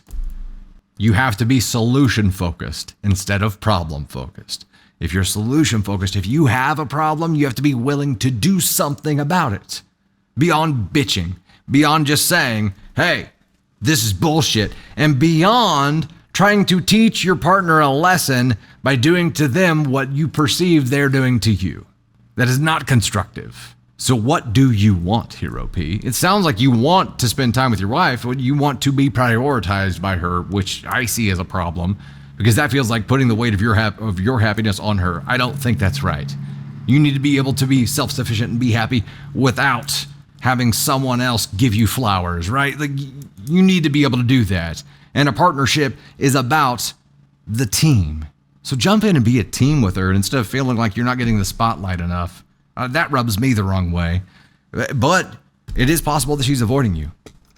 Speaker 1: You have to be solution focused instead of problem focused. If you're solution focused, if you have a problem, you have to be willing to do something about it. Beyond bitching, beyond just saying, hey, this is bullshit, and beyond trying to teach your partner a lesson by doing to them what you perceive they're doing to you. That is not constructive. So what do you want, Hero P? It sounds like you want to spend time with your wife. You want to be prioritized by her, which I see as a problem, because that feels like putting the weight of your happiness on her. I don't think that's right. You need to be able to be self-sufficient and be happy without having someone else give you flowers, right? Like, you need to be able to do that. And a partnership is about the team. So jump in and be a team with her instead of feeling like you're not getting the spotlight enough. That rubs me the wrong way. But it is possible that she's avoiding you.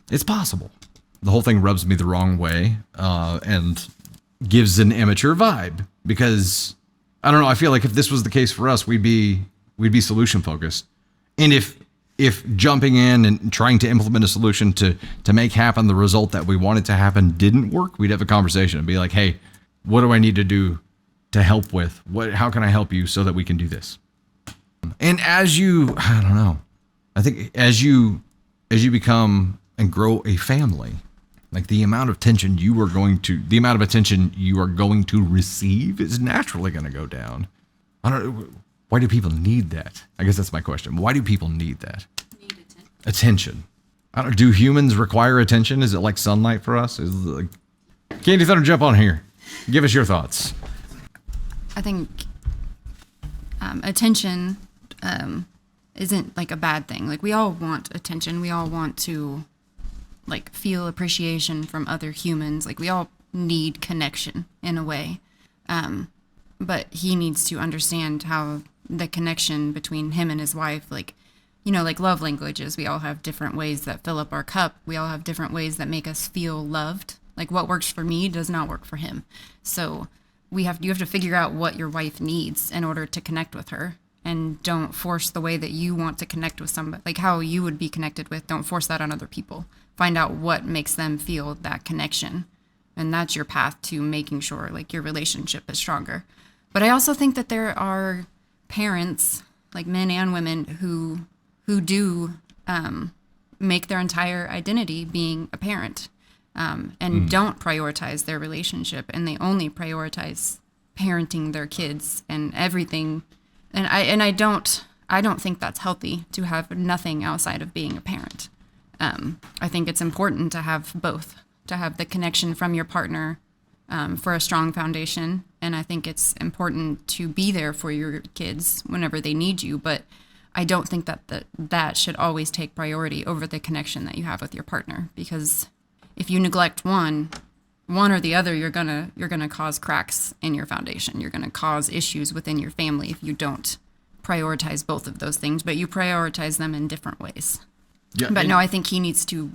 Speaker 1: It's possible. The whole thing rubs me the wrong way and gives an immature vibe. Because, I don't know, I feel like if this was the case for us, we'd be solution focused. And if jumping in and trying to implement a solution to make happen the result that we wanted to happen didn't work, we'd have a conversation and be like, hey, what do I need to do to help with? How can I help you so that we can do this? And as you become and grow a family, like the amount of attention you are going to receive is naturally going to go down. I don't know. Why do people need that? I guess that's my question. Why do people need that? Need attention. Do humans require attention? Is it like sunlight for us? Is it like, Candy Thunder, jump on here. Give us your thoughts.
Speaker 2: I think attention isn't like a bad thing. Like, we all want attention. We all want to like feel appreciation from other humans. Like, we all need connection in a way. But he needs to understand how the connection between him and his wife, like, you know, like love languages, we all have different ways that fill up our cup. We all have different ways that make us feel loved. Like, what works for me does not work for him. So you have to figure out what your wife needs in order to connect with her. And don't force the way that you want to connect with somebody, like how you would be connected with. Don't force that on other people. Find out what makes them feel that connection. And that's your path to making sure like your relationship is stronger. But I also think that there are parents, like men and women, who do make their entire identity being a parent, and don't prioritize their relationship, and they only prioritize parenting their kids and everything. And I don't think that's healthy to have nothing outside of being a parent. I think it's important to have both, to have the connection from your partner for a strong foundation. And I think it's important to be there for your kids whenever they need you. But I don't think that should always take priority over the connection that you have with your partner. Because if you neglect one or the other, you're gonna cause cracks in your foundation. You're gonna cause issues within your family if you don't prioritize both of those things, but you prioritize them in different ways. Yeah, but no, I think he needs to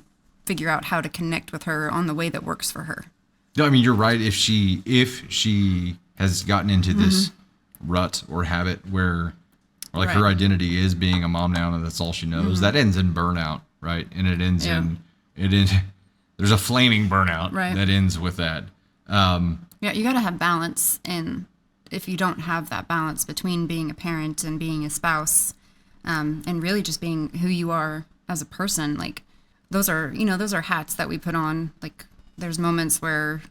Speaker 2: figure out how to connect with her on the way that works for her.
Speaker 1: No, I mean, you're right. If she has gotten into this rut or habit where like her identity is being a mom now and that's all she knows, that ends in burnout, right? And it ends there's a flaming burnout that ends with that.
Speaker 2: Yeah, you got to have balance. And if you don't have that balance between being a parent and being a spouse, and really just being who you are as a person, like those are hats that we put on. Like there's moments where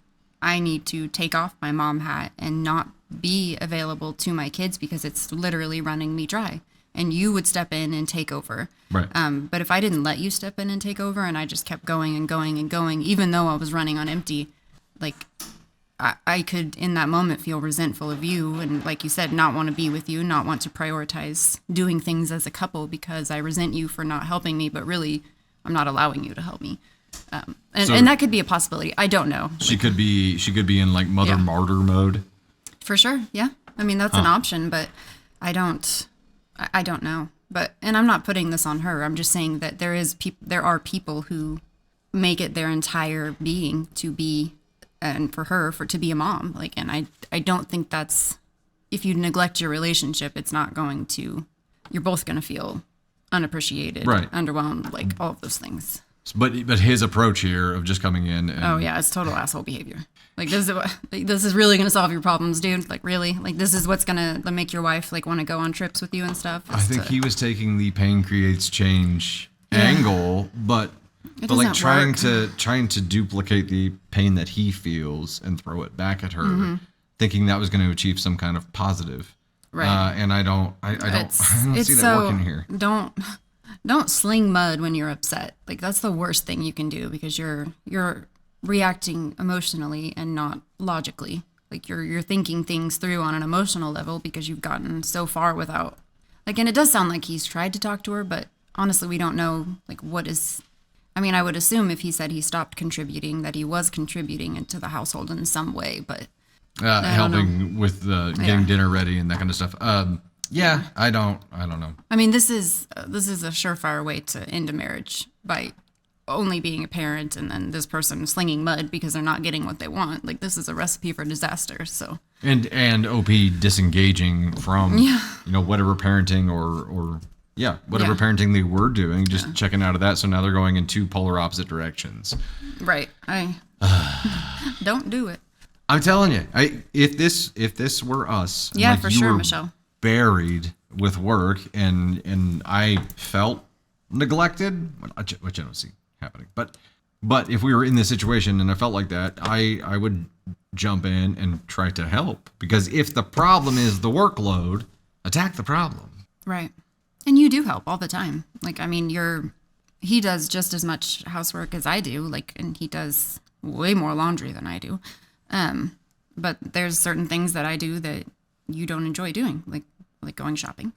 Speaker 2: I need to take off my mom hat and not be available to my kids because it's literally running me dry. And you would step in and take over.
Speaker 1: Right.
Speaker 2: But if I didn't let you step in and take over and I just kept going and going and going, even though I was running on empty, like I could in that moment feel resentful of you. And like you said, not want to be with you, not want to prioritize doing things as a couple because I resent you for not helping me, but really I'm not allowing you to help me. And that could be a possibility. I don't know.
Speaker 1: She could be in like mother martyr mode.
Speaker 2: For sure. Yeah. I mean, that's an option, but I don't know. And I'm not putting this on her. I'm just saying that there are people who make it their entire being to be, and for her, to be a mom. Like, and I don't think that's, if you neglect your relationship, it's not going to, you're both going to feel unappreciated, underwhelmed, like all of those things.
Speaker 1: But his approach here of just coming in and
Speaker 2: it's total asshole behavior. Like this is really gonna solve your problems, dude. Like really, like this is what's gonna make your wife like want to go on trips with you and stuff.
Speaker 1: I think he was taking the pain creates change angle, but like trying to duplicate the pain that he feels and throw it back at her, thinking that was going to achieve some kind of positive. Right. And I don't see that working here.
Speaker 2: Don't sling mud when you're upset. Like that's the worst thing you can do because you're reacting emotionally and not logically. Like you're thinking things through on an emotional level because you've gotten so far without like, and it does sound like he's tried to talk to her, but honestly, we don't know like what is. I mean, I would assume if he said he stopped contributing that he was contributing into the household in some way, but
Speaker 1: helping with getting dinner ready and that kind of stuff. I don't know.
Speaker 2: I mean, this is a surefire way to end a marriage by only being a parent and then this person slinging mud because they're not getting what they want. Like this is a recipe for disaster. So
Speaker 1: and OP disengaging from whatever parenting or whatever parenting they were doing, just checking out of that. So now they're going in two polar opposite directions.
Speaker 2: Right. I don't do it.
Speaker 1: I'm telling you, if this were us,
Speaker 2: like for sure, Michelle.
Speaker 1: Buried with work and I felt neglected, which I don't see happening. But if we were in this situation and I felt like that, I would jump in and try to help. Because if the problem is the workload, attack the problem.
Speaker 2: Right. And you do help all the time. Like, I mean, he does just as much housework as I do, like, and he does way more laundry than I do. But there's certain things that I do that you don't enjoy doing, like going shopping.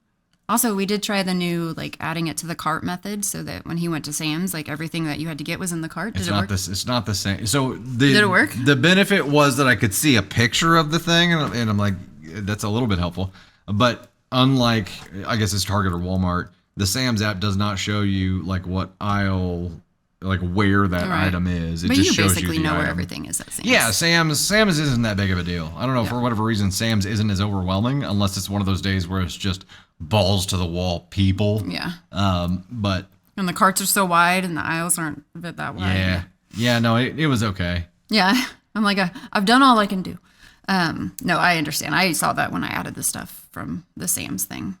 Speaker 2: Also, we did try the new, like, adding it to the cart method so that when he went to Sam's, like, everything that you had to get was in the cart. Did it work?
Speaker 1: It's not the same. So
Speaker 2: did it work?
Speaker 1: The benefit was that I could see a picture of the thing, and I'm like, that's a little bit helpful. But unlike, I guess it's Target or Walmart, the Sam's app does not show you, like, what aisle, like, where that item is. It just shows you the
Speaker 2: basically know
Speaker 1: item.
Speaker 2: where everything is at Sam's.
Speaker 1: Yeah, Sam's isn't that big of a deal. I don't know, for whatever reason, Sam's isn't as overwhelming unless it's one of those days where it's just balls to the wall people.
Speaker 2: Yeah.
Speaker 1: But
Speaker 2: and the carts are so wide and the aisles aren't a bit that wide.
Speaker 1: Yeah, no, it was okay.
Speaker 2: Yeah. I'm like, I've done all I can do. No, I understand. I saw that when I added the stuff from the Sam's thing.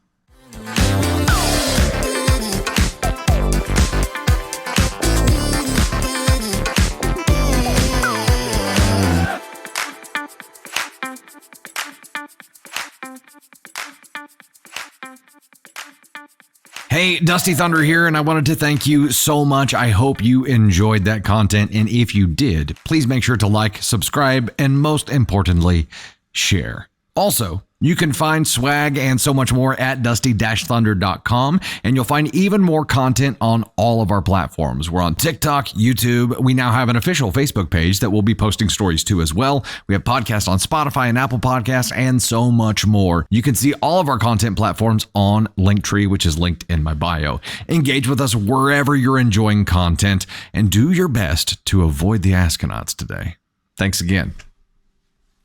Speaker 1: Hey, Dusty Thunder here, and I wanted to thank you so much. I hope you enjoyed that content, and if you did, please make sure to like, subscribe, and most importantly, share. Also, you can find swag and so much more at dusty-thunder.com, and you'll find even more content on all of our platforms. We're on TikTok, YouTube. We now have an official Facebook page that we'll be posting stories to as well. We have podcasts on Spotify and Apple Podcasts, and so much more. You can see all of our content platforms on Linktree, which is linked in my bio. Engage with us wherever you're enjoying content, and do your best to avoid the Askonauts today. Thanks again.